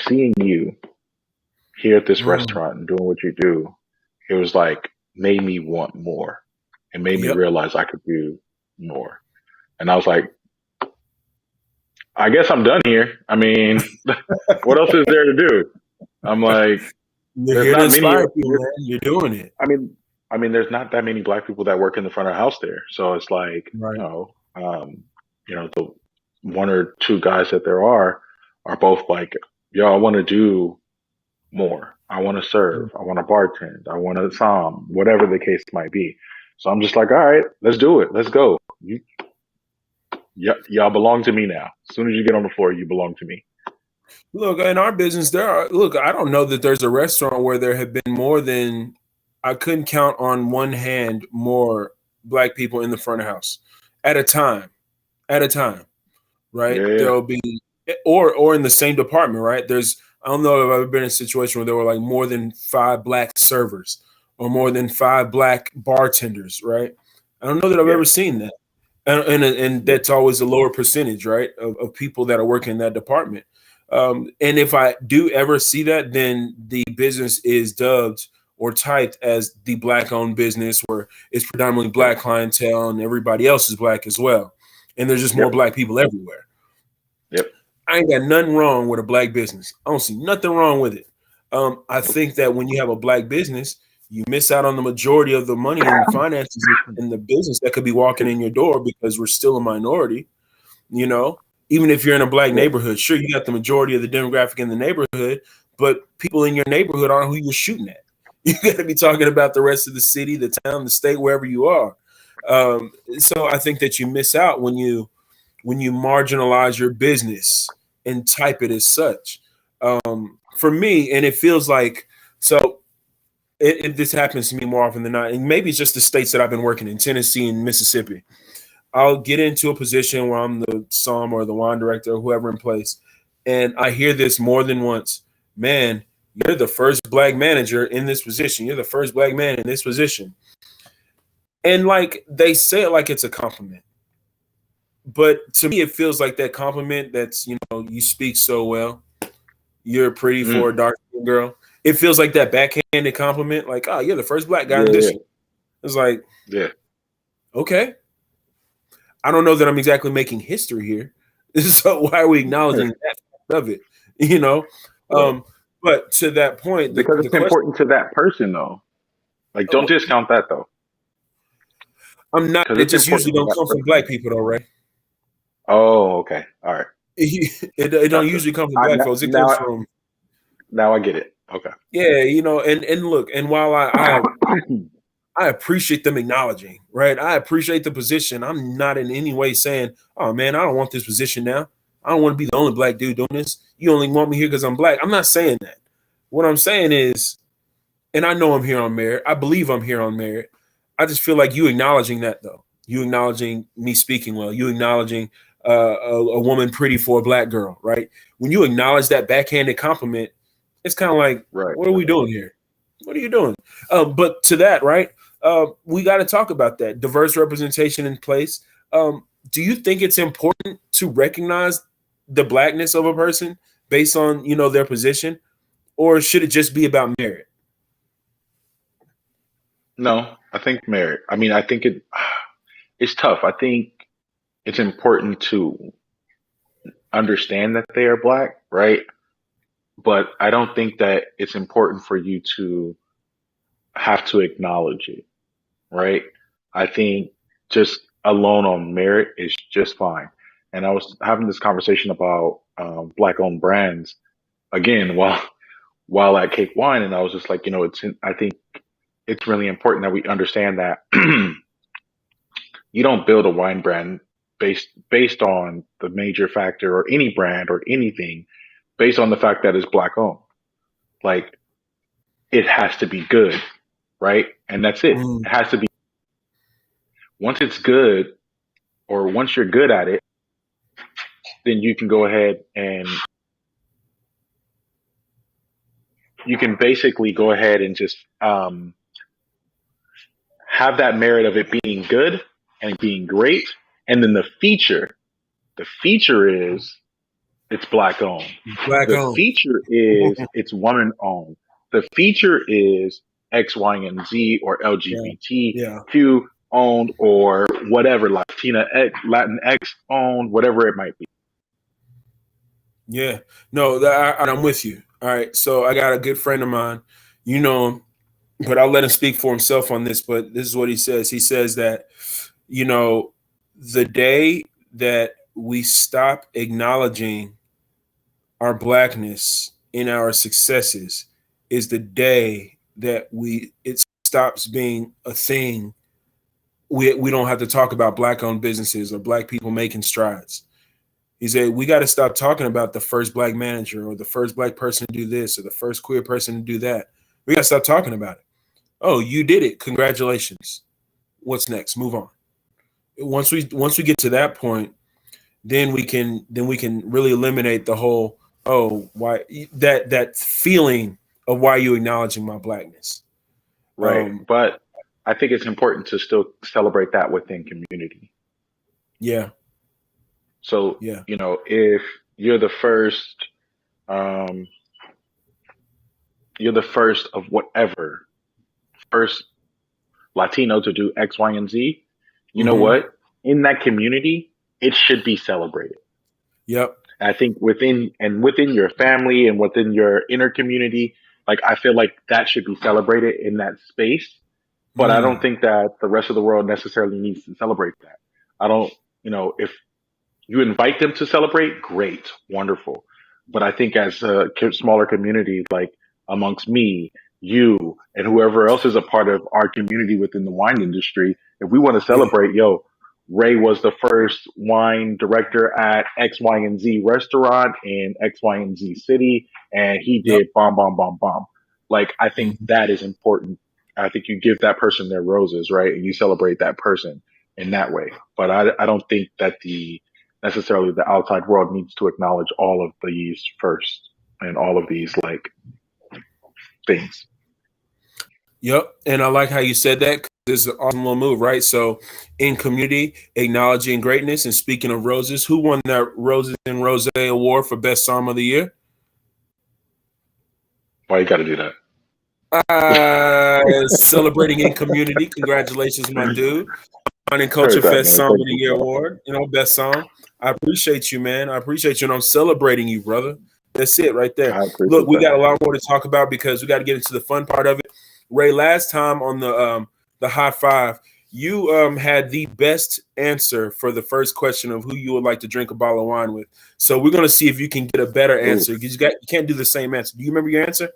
seeing you here at this mm, restaurant and doing what you do, it was like made me want more. It made me yep. realize I could do more. And I was like, I guess I'm done here. I mean, what else is there to do? I'm like, You're there's here to not many. inspire people, man. You're doing it. I mean, there's not that many black people that work in the front of the house there. So it's like, Right. the one or two guys that there are both like, yo, I want to do more. I want to serve. I want to bartend. I want to psalm, whatever the case might be. So I'm just like, all right, let's do it. Let's go. Y'all belong to me now. As soon as you get on the floor, you belong to me. Look, in our business, look, I don't know that there's a restaurant where there have been more than, I couldn't count on one hand more black people in the front of house at a time, at a time, right? Yeah, There'll be, or in the same department, right? I don't know if I've ever been in a situation where there were like more than 5 black servers or more than 5 black bartenders, right? I don't know that I've yeah, ever seen that. And yeah, that's always a lower percentage, right, of people that are working in that department. And if I do ever see that, then the business is dubbed or typed as the black-owned business, where it's predominantly yep, black clientele and everybody else is black as well, and there's just more yep, black people everywhere. yep, I ain't got nothing wrong with a black business. I don't see nothing wrong with it. I nope, think that when you have a black business, you miss out on the majority of the money and finances in the business that could be walking in your door because we're still a minority. You know, even if you're in a black yep, neighborhood, sure, you got the majority of the demographic in the neighborhood, but people in your neighborhood aren't who you're shooting at. You got to be talking about the rest of the city, the town, the state, wherever you are. So I think that you miss out when you marginalize your business and type it as such. For me, and it feels like so. This happens to me more often than not, and maybe it's just the states that I've been working in, Tennessee and Mississippi. I'll get into a position where I'm the psalm or the wine director or whoever in place, and I hear this more than once. Man, you're the first black manager in this position. You're the first black man in this position, and like they say it like it's a compliment. But to me, it feels like that compliment. That's you speak so well. You're pretty for mm, a dark girl. It feels like that backhanded compliment. Like, oh, you're the first black guy in yeah, this. It's like, yeah, okay, I don't know that I'm exactly making history here. So why are we yeah, acknowledging that of it? You know, right. um, but to that point, the Because the it's question. important to that person, though. Like, don't Oh, discount that, though, I'm not. because It it's just usually important to don't that come from person. black people, though, right? Oh, okay, all right, It don't gotcha. usually come from black folks. It comes Now, from now I get it. Okay. yeah, and look, and while I I appreciate them acknowledging, right? I appreciate the position. I'm not in any way saying, oh man, I don't want this position now. I don't want to be the only black dude doing this. You only want me here because I'm black. I'm not saying that. What I'm saying is, and I know I'm here on merit. I believe I'm here on merit. I just feel like you acknowledging that though. You acknowledging me speaking well. You acknowledging a woman pretty for a black girl, right? When you acknowledge that backhanded compliment, it's kind of like, Right. what are we doing here? What are you doing? But to that, right? We got to talk about that diverse representation in place. Do you think it's important to recognize the blackness of a person based on their position, or should it just be about merit? No, I think merit. I mean, I think it's tough. I think it's important to understand that they are black, right? But I don't think that it's important for you to have to acknowledge it, right? I think just alone on merit is just fine. And I was having this conversation about black-owned brands again while at Cake Wine, and I was just like, I think it's really important that we understand that you don't build a wine brand based on the major factor or any brand or anything based on the fact that it's black owned. Like it has to be good, right? And that's it. Mm, It has to be once it's good or once you're good at it, then you can go ahead and you can basically go ahead and just have that merit of it being good and being great. And then the feature is it's black owned. black The owned. feature is it's woman owned. The feature is X, Y, and Z or Yeah, yeah, LGBTQ owned or whatever, Latin X owned, whatever it might be. yeah. No, I'm with you. All right. So I got a good friend of mine. You know him, but I'll let him speak for himself on this. But this is what he says. He says that you know the day that we stop acknowledging our blackness in our successes is the day that it stops being a thing. We don't have to talk about black owned businesses or black people making strides. He said we got to stop talking about the first black manager or the first black person to do this or the first queer person to do that. We got to stop talking about it. Oh, you did it. Congratulations. What's next? Move on. Once we get to that point, then we can really eliminate the whole why that feeling of why you acknowledging my blackness. Right. Um, But I think it's important to still celebrate that within community. yeah, So, yeah, if you're the um, you're the first of whatever, first Latino to do X, Y, and Z, you know mm-hmm, what? In that community, it should be celebrated. yep, I think within your family and within your inner community, like I feel like that should be celebrated in that space. But I don't mm, think that the rest of the world necessarily needs to celebrate that. I don't, if you invite them to celebrate, great, wonderful. But I think as a smaller community, like amongst me, you, and whoever else is a part of our community within the wine industry, if we want to yeah, celebrate, yo, Ray was the first wine director at X, Y, and Z restaurant in X, Y, and Z city, and he yep, did bomb, bomb, bomb, bomb. Like, I think mhm. that is important. I think you give that person their roses, right? And you celebrate that person in that way. But I don't think that necessarily the outside world needs to acknowledge all of these first and all of these like things. Yep. And I like how you said that because it's an awesome little move, right? So, in community, acknowledging greatness. And speaking of roses, who won that Roses and Rose Award for Best Song of the Year? Why you got to do that? Celebrating in community. Congratulations, my dude. Wine and Culture Heard that, Fest man. Song of Thank the you. Year Award. Best song. I appreciate you, man. I appreciate you, and I'm celebrating you, brother. That's it right there. I Look, appreciate we that. got a lot more to talk about because we got to get into the fun part of it. Ray, last time on the hot five, you had the best answer for the first question of who you would like to drink a bottle of wine with. So we're gonna see if you can get a better Ooh, answer because you can't do the same answer. Do you remember your answer?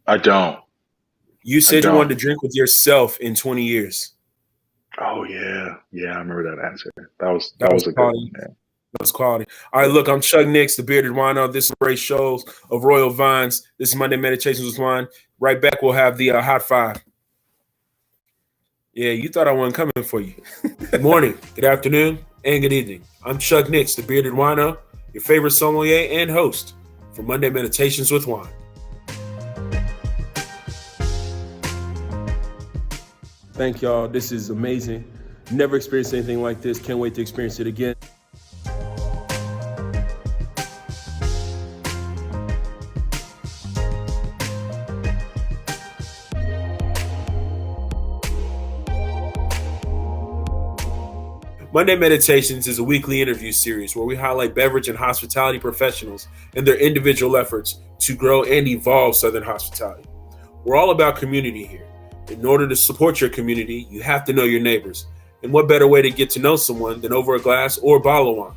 I don't. You I said you wanted don't. to drink with yourself in 20 years. Oh yeah, yeah. I remember that answer. That That was was a good quality. one. Yeah. That was quality. All right, look, I'm Chuck Nix, the bearded wino. This is Ray Sholes of Royal Vines. This is Monday Meditations with Wine. Right back, we'll have the hot five. Yeah, you thought I wasn't coming for you. Good morning, good afternoon, and good evening. I'm Chuck Nix, the bearded wino, your favorite sommelier and host for Monday Meditations with Wine. Thank y'all. This is amazing. Never experienced anything like this. Can't wait to experience it again. Monday Meditations is a weekly interview series where we highlight beverage and hospitality professionals and their individual efforts to grow and evolve Southern hospitality. We're all about community here. In order to support your community, you have to know your neighbors. And what better way to get to know someone than over a glass or a bottle of wine?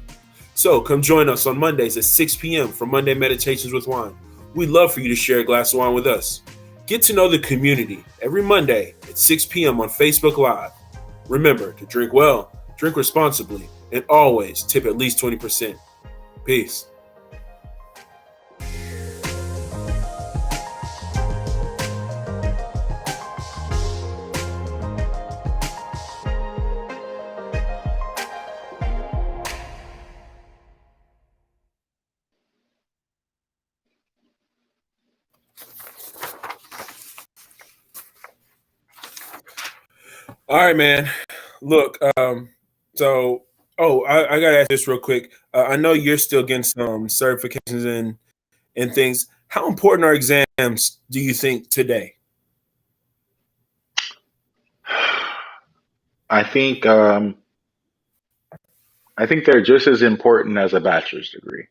So come join us on Mondays at 6 p.m. for Monday Meditations with Wine. We'd love for you to share a glass of wine with us. Get to know the community every Monday at 6 p.m. on Facebook Live. Remember to drink well, drink responsibly, and always tip at least 20%. Peace. All right, man. Look, I gotta ask this real quick. I know you're still getting some certifications and things. How important are exams, do you think, today? I think I think they're just as important as a bachelor's degree,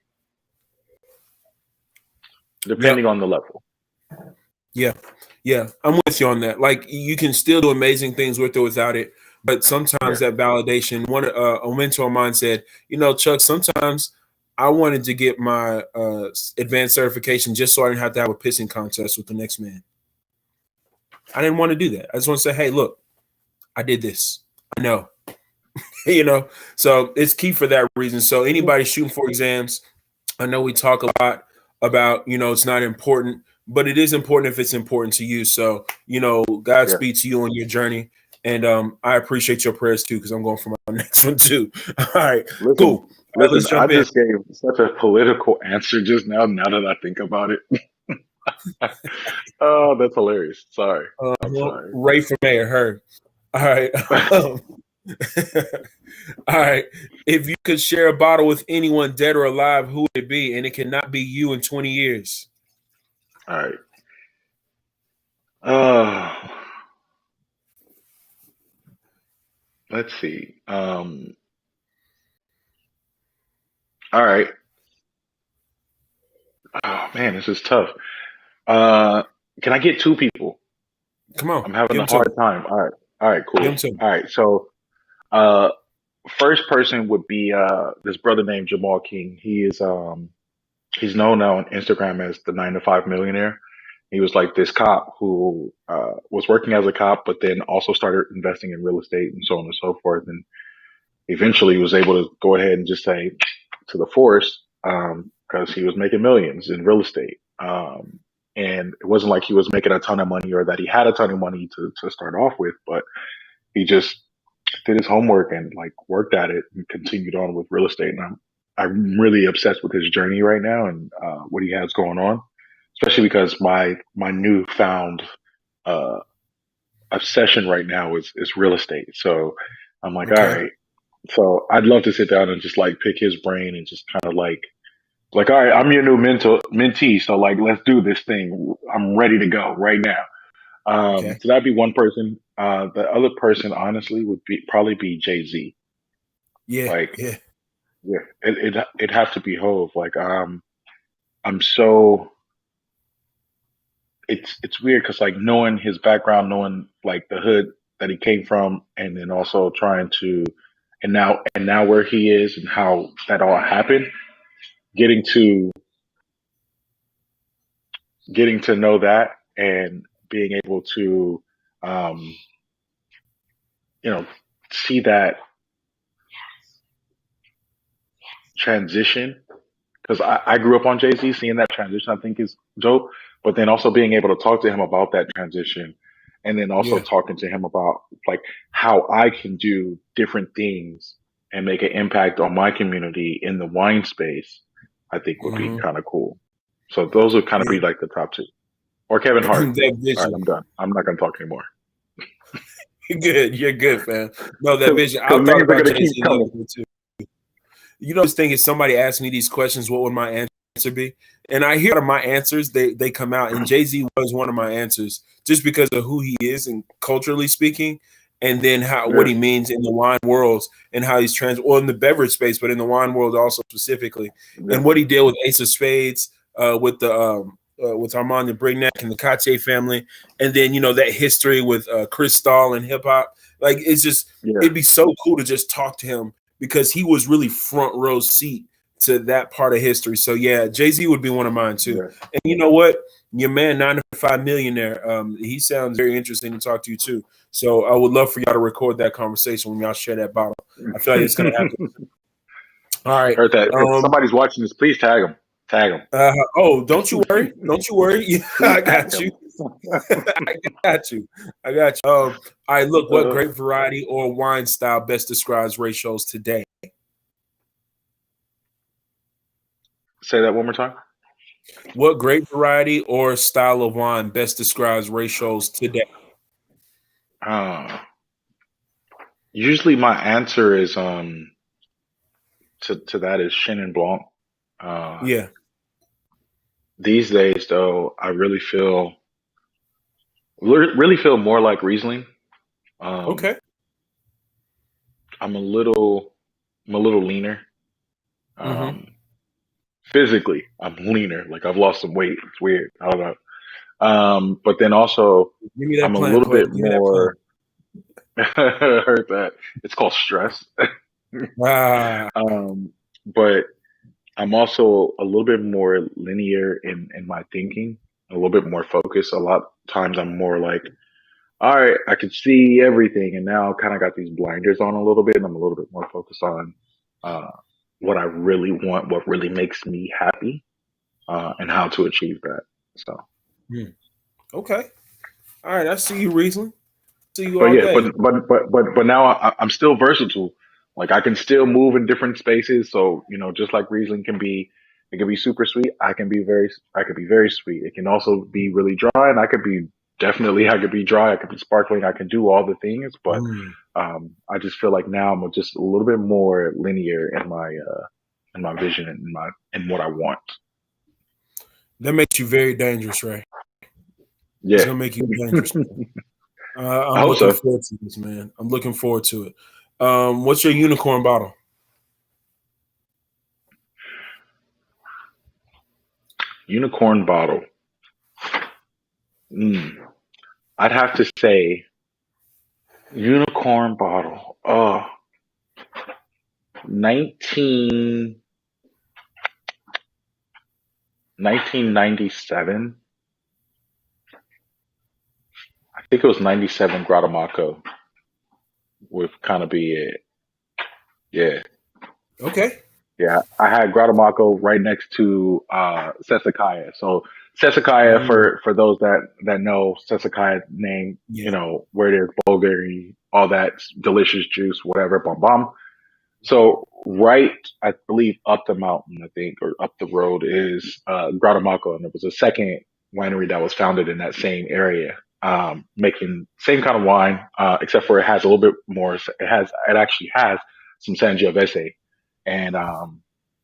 depending Yep. on the level. Yeah. Yeah. I'm with you on that. Like you can still do amazing things with or without it, but Yeah, sometimes that validation. One a mentor of mine said, Chuck, sometimes I wanted to get my advanced certification just so I didn't have to have a pissing contest with the next man. I didn't want to do that. I just want to say, hey, look, I did this. I know. So it's key for that reason. So anybody shooting for exams, I know we talk a lot about, it's not important, but it is important if it's important to you. So, yeah. Godspeed to you on your journey. And I appreciate your prayers too, because I'm going for my next one too. All right, Listen, cool. All right, listen. let's I jump in. just gave such a political answer just now. Now that I think about it, oh, that's hilarious. Sorry, I'm sorry. Ray for mayor, heard. All right. All right. If you could share a bottle with anyone, dead or alive, who would it be? And it cannot be you in 20 years. All right. Uh, let's see. All right. Oh man, this is tough. Uh, can I get two people? Come on. I'm having Give a them to hard me. time. All right. All right. Give Cool. them to me. All right. So, uh, first person would be this brother named Jamal King. He's known now on Instagram as the 9 to 5 millionaire. He was like this cop who was working as a cop, but then also started investing in real estate and so on and so forth. And eventually was able to go ahead and just say to the force, because he was making millions in real estate. And it wasn't like he was making a ton of money or that he had a ton of money to start off with, but he just did his homework and like worked at it and continued on with real estate. And I'm really obsessed with his journey right now and what he has going on, especially because my newfound uh, obsession right now is real estate. So I'm like, all Okay. right. So I'd love to sit down and just like pick his brain and just kind of like, all right, I'm your new mentee. So like, let's do this thing. I'm ready to go right now. Okay. So that'd be one person. The other person, honestly, would be probably be Jay Z. Yeah. Like, Yeah. yeah, it'd have to be Hove. Like, I'm so it's weird because like knowing his background, knowing like the hood that he came from, and then also trying to, and now where he is and how that all happened, getting to getting to know that and being able to, um, see that transition because I grew up on Jay Z, seeing that transition I think is dope. But then also being able to talk to him about that transition, and then also Yeah. talking to him about like how I can do different things and make an impact on my community in the wine space, I think would be Hmm. kind of cool. So those would kind of Yeah. be like the top two. Or Kevin Hart. That All right, vision. I'm done. I'm not gonna talk anymore You're good. You're good, fam. No, that because vision. I thought niggas are about gonna Jay keep Z a coming. little bit too. You know, this thing is somebody asked me these questions, what would my answer be? And I hear my answers, they come out. And Jay Z was one of my answers just because of who he is and culturally speaking, and then how what Yeah, he means in the wine worlds and how he's well in the beverage space, but in the wine world also specifically, yeah, and what he did with Ace of Spades, with Armand de Brignac and the Cartier family, and then that history with Chris Stahl and hip hop. Like it's just yeah, it'd be so cool to just talk to him because he was really front row seat to that part of history. So yeah, Jay Z would be one of mine too. yeah. And you know what, your man, 95 millionaire, he sounds very interesting to talk to you too. So I would love for y'all to record that conversation when y'all share that bottle. I feel like it's gonna happen. All right. Heard that. If Um. somebody's watching this, please tag them. Tag them. Oh, don't you worry. Don't you worry. Yeah, Please I tag got them. you. I got you. I got you. All right. Look, what Uh, grape variety or wine style best describes Ray Sholes today? say that one more time. What grape variety or style of wine best describes Ray Sholes today? Uh, Usually my answer is to that is Chenin Blanc. Uh, Yeah. these days though, I really feel more like Riesling. Um, Okay. I'm a little I'm a little leaner. Mm-hmm. Um, physically, I'm leaner. Like I've lost some weight. It's weird. I don't know. But then also Give me that I'm a plan, little player. bit Give me that plan. more. Heard that it's called stress. Ah. um, but I'm also a little bit more linear in my thinking, a little bit more focused. A lot of times I'm more like, all right, I can see everything, and now I kind of got these blinders on a little bit, and I'm a little bit more focused on uh, what I really want, what really makes me happy, and how to achieve that. So, Hmm. Okay. All right. I see you, Riesling. See you but all yeah, day. but now I'm still versatile. Like I can still move in different spaces. So just like Riesling can be, it can be super sweet. I could be very sweet. It can also be really dry, and I could be dry. I could be sparkling. I can do all the things, but Mm. I just feel like now I'm just a little bit more linear in my vision and in what I want. That makes you very dangerous, Ray. It's Yeah, gonna make you dangerous. I I'm hope looking so. forward to this, man. I'm looking forward to it. What's your unicorn bottle? Unicorn bottle. Mm. I'd have to say unicorn bottle. 19, 1997. I think it was 97 Grotamaco would kind of be it. Yeah. Okay. Yeah. I had Grotamaco right next to Sesakaya. So Sesakaya, Mm. for those that know Sesakaya name, Yeah. where there's Bulgari, all that delicious juice, whatever, bum bum. So right, I believe up the mountain, I think, or up the road is Grotamaco, and it was a second winery that was founded in that same area, making same kind of wine, except for it has a little bit more. It actually has some Sangiovese, and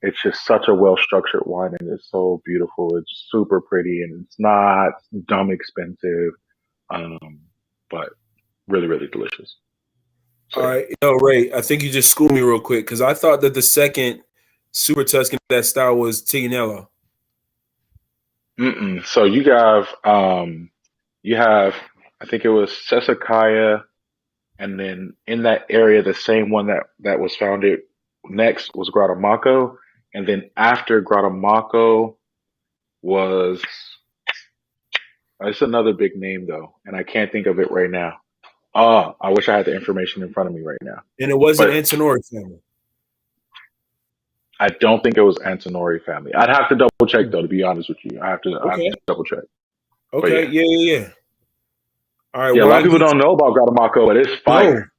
it's just such a well structured wine, and it's so beautiful. It's super pretty, and it's not dumb expensive, um, but really really delicious. So All yeah. right. Ray, I think you just schooled me real quick because I thought that the second Super Tuscan that style was Tignello. Mm-mm. So you have I think it was Sesakaya, and then in that area, the same one that was founded next was Guatemaco, and then after Guatemaco was It's another big name though, and I can't think of it right now. Oh, I wish I had the information in front of me right now. And it wasn't But Antonori family. I don't think it was Antonori family. I'd have to double check though, to be honest with you. I have Okay. to double check. But Okay. yeah. Yeah. All right. Yeah, a lot of Wine people geeks. don't know about Grotamaco, but it's No, fire.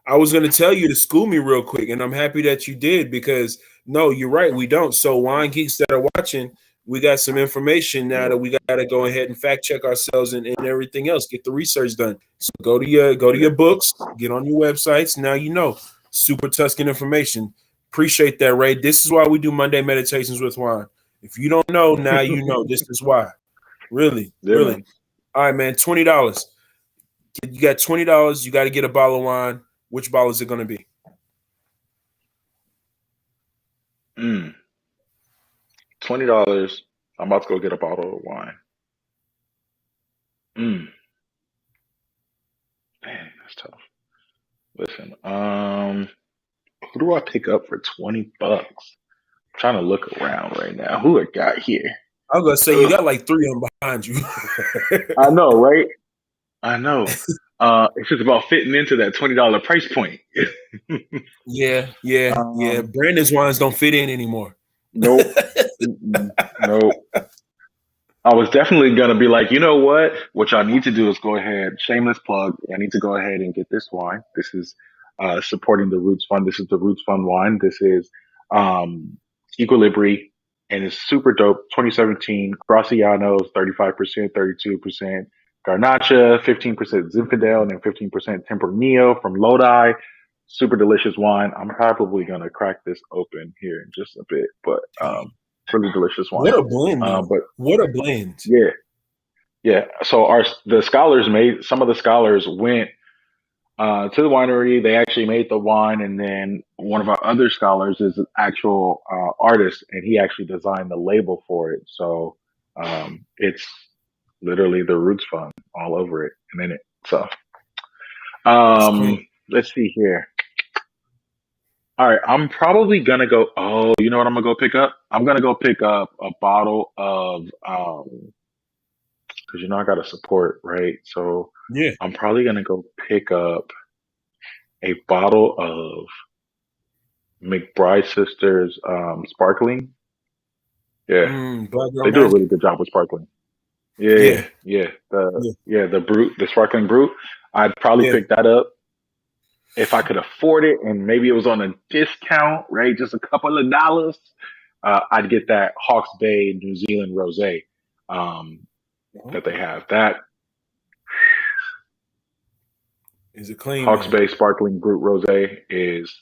I was going to tell you to school me real quick, and I'm happy that you did because no, you're right. We don't. So, wine geeks that are watching, we got some information now that we got to go ahead and fact check ourselves and everything else. Get the research done. So, go to Yeah. your books, get on your websites. Now you know super Tuscan information. Appreciate that, Ray. This is why we do Monday meditations with wine. If you don't know, now you know. This is why. Really, Yeah, really. man. All right, man. $20. You got $20. You got to get a bottle of wine. Which bottle is it going to be? Mm. $20. I'm about to go get a bottle of wine. Mm. Man, that's tough. Listen, who do I pick up for $20? I'm trying to look around right now. Who I got here? I was gonna say you Ugh, got like three of them behind you. I know, right? I know. It's just about fitting into that $20 price point. Yeah. um, Brandon's wines don't fit in anymore. nope. Mm-mm, nope. I was definitely gonna be like, you know what? What y'all need to do is go ahead, shameless plug. I need to go ahead and get this wine. This is supporting the Roots Fund. This is the Roots Fund wine. This is um, Equilibri, and it's super dope. 2017 Graciano's, 35%, 32% Garnacha, 15% Zinfandel, and then 15% Tempranillo from Lodi. Super delicious wine. I'm probably gonna crack this open here in just a bit, but really delicious What wine. a blend, though. But What a blend. yeah, yeah. So the scholars made some of the scholars went to the winery. They actually made the wine, and then one of our other scholars is an actual artist, and he actually designed the label for it. So it's literally the Roots Fund all over it and in it. So It's clean. let's see here. All right, I'm probably gonna go. Oh, you know what I'm gonna go pick up? I'm gonna go pick up a bottle of because you know I got to support, right? So Yeah. I'm probably gonna go pick up a bottle of McBride Sisters sparkling. Yeah, Black Girl they do a Magic. really good job with sparkling. Yeah, Yeah. yeah, Yeah. the brute, the sparkling brute. I'd probably Yeah. pick that up if I could afford it, and maybe it was on a discount, right? Just a couple of dollars. I'd get that Hawke's Bay New Zealand rosé that they Okay. have. That Is it clean, Hawke's man? Bay Sparkling Brut Rosé is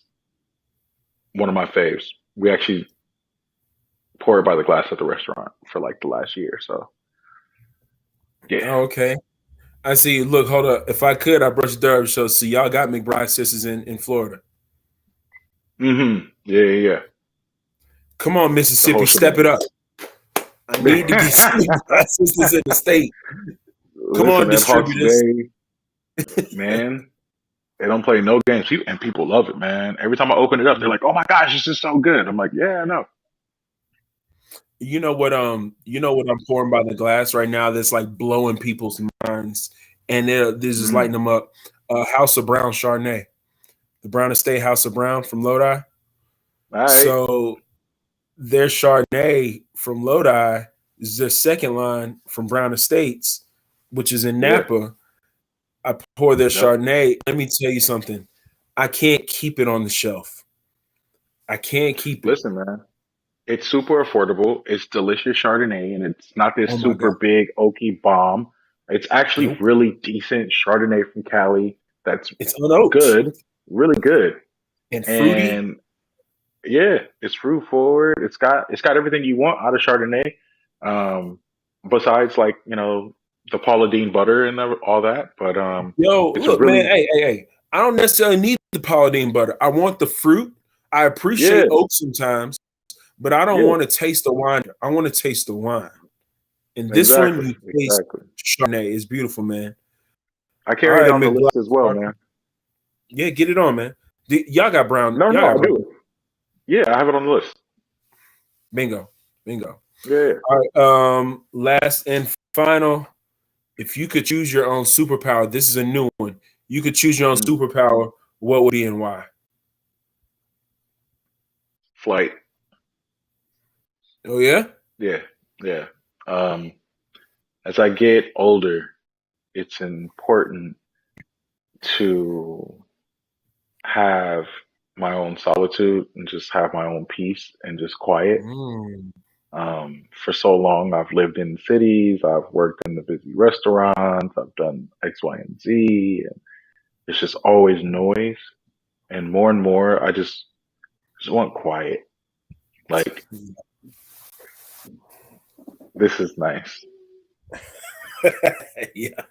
one of my faves. We actually pour it by the glass at the restaurant for like the last year. So yeah. Oh, okay. I see. Look, hold up. If I could, I brush Durham show. So y'all got McBride sisters in Florida. Yeah. Come on, The whole Mississippi, step it shebang. up. I need to get some McBride sisters in the state. Come on, Listen, that Hawke's distributors. Bay, man, they don't play no games. And people love it, man. Every time I open it up, they're like, "Oh my gosh, this is so good." I'm like, "Yeah, I know." You know what I'm pouring by the glass right now that's like blowing people's minds, and they're just lighting Mm. them up. House of Brown Chardonnay, the Brown Estate House of Brown from Lodi. All right. So their Chardonnay from Lodi is their second line from Brown Estates, which is in Yeah. Napa. I pour their Yep. Chardonnay. Let me tell you something. I can't keep it on the shelf. I can't keep it. Listen, man. It's super affordable. It's delicious Chardonnay, and it's not this Oh my super god. big oaky bomb. It's actually Nope. really decent Chardonnay from Cali. That's It's unoaked good, really good. and fruity. And yeah, it's fruit forward. It's got everything you want out of Chardonnay. Um, besides like the Paula Deen butter and all that, but Yo, it's a look, man. really Hey. I don't necessarily need the Paladine butter. I want the fruit. I yeah appreciate oak sometimes, but I don't yeah want to taste the wine. I want to taste the wine. And this one, exactly you taste exactly. Chardonnay. It's beautiful, man. I All carry it right, on the McBride. list as well, man. Yeah, get it on, man. Y'all got brown. No, Y'all no, I got do brown. it. Yeah, I have it on the list. Bingo. Yeah. All right. Last and final. if you could choose your own superpower, this is a new one. You could choose your own Mm. superpower. What would it be and why? Flight. Oh yeah. Yeah, yeah. Um, as I get older, it's important to have my own solitude and just have my own peace and just quiet. Mm. For so long, I've lived in cities, I've worked in the busy restaurants, I've done X, Y, and Z, and it's just always noise. And more, I just want quiet. Like, this is nice. Yeah.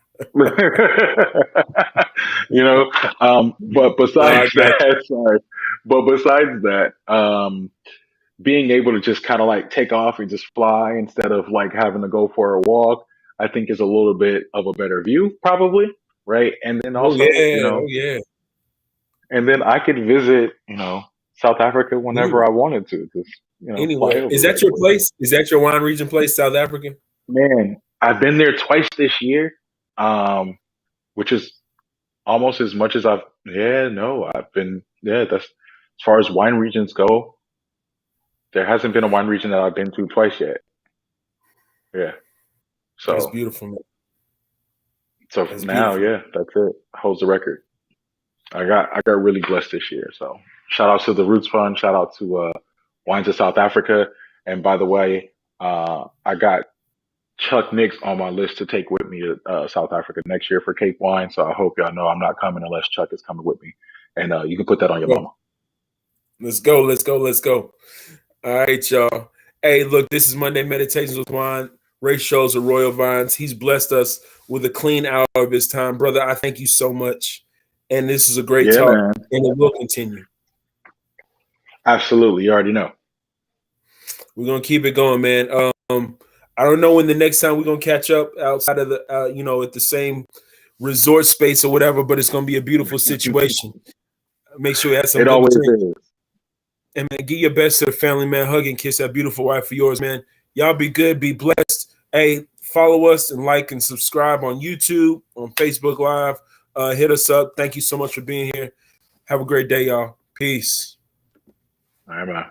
You know, but No, I besides got that, sorry, but besides that, being able to just kind of like take off and just fly instead of like having to go for a walk, I think is a little bit of a better view, probably, right? And then you. Oh also, yeah. Oh yeah. and then I could visit, South Africa whenever I Anyway, wanted to, just fly anyway, over is real that your quick. place? Is that your wine region place, South African? Man, I've been there twice this year, um, which is almost as much as I've been, that's as far as wine regions go, there hasn't been a wine region that I've been to twice yet. Yeah. That's So, beautiful, man. so That's now, beautiful. yeah, that's it. Holds the record. I got really blessed this year. So shout out to the Roots Fund. Shout out to, Wines of South Africa. And by the way, I got Chuck Nicks on my list to take with me to South Africa next year for Cape Wine. So I hope y'all know I'm not coming unless Chuck is coming with me. And you can put that on your Go. mama. Let's go. Let's go. Let's go. All right, y'all. Hey, look, this is Monday Meditations with Juan. Ray Sholes of Royal Vines. He's blessed us with a clean hour of his time. Brother, I thank you so much. And this is a great Yeah, talk, man. and it will continue. Absolutely. You already know. We're going to keep it going, man. I don't know when the next time we're going to catch up outside of the, at the same resort space or whatever, but it's going to be a beautiful situation. Make sure we have some It good always drinks. is. And man, give your best to the family, man. Hug and kiss that beautiful wife of yours, man. Y'all be good, be blessed. Hey, follow us and like and subscribe on YouTube, on Facebook Live. Hit us up. Thank you so much for being here. Have a great day, y'all. Peace. All right, man.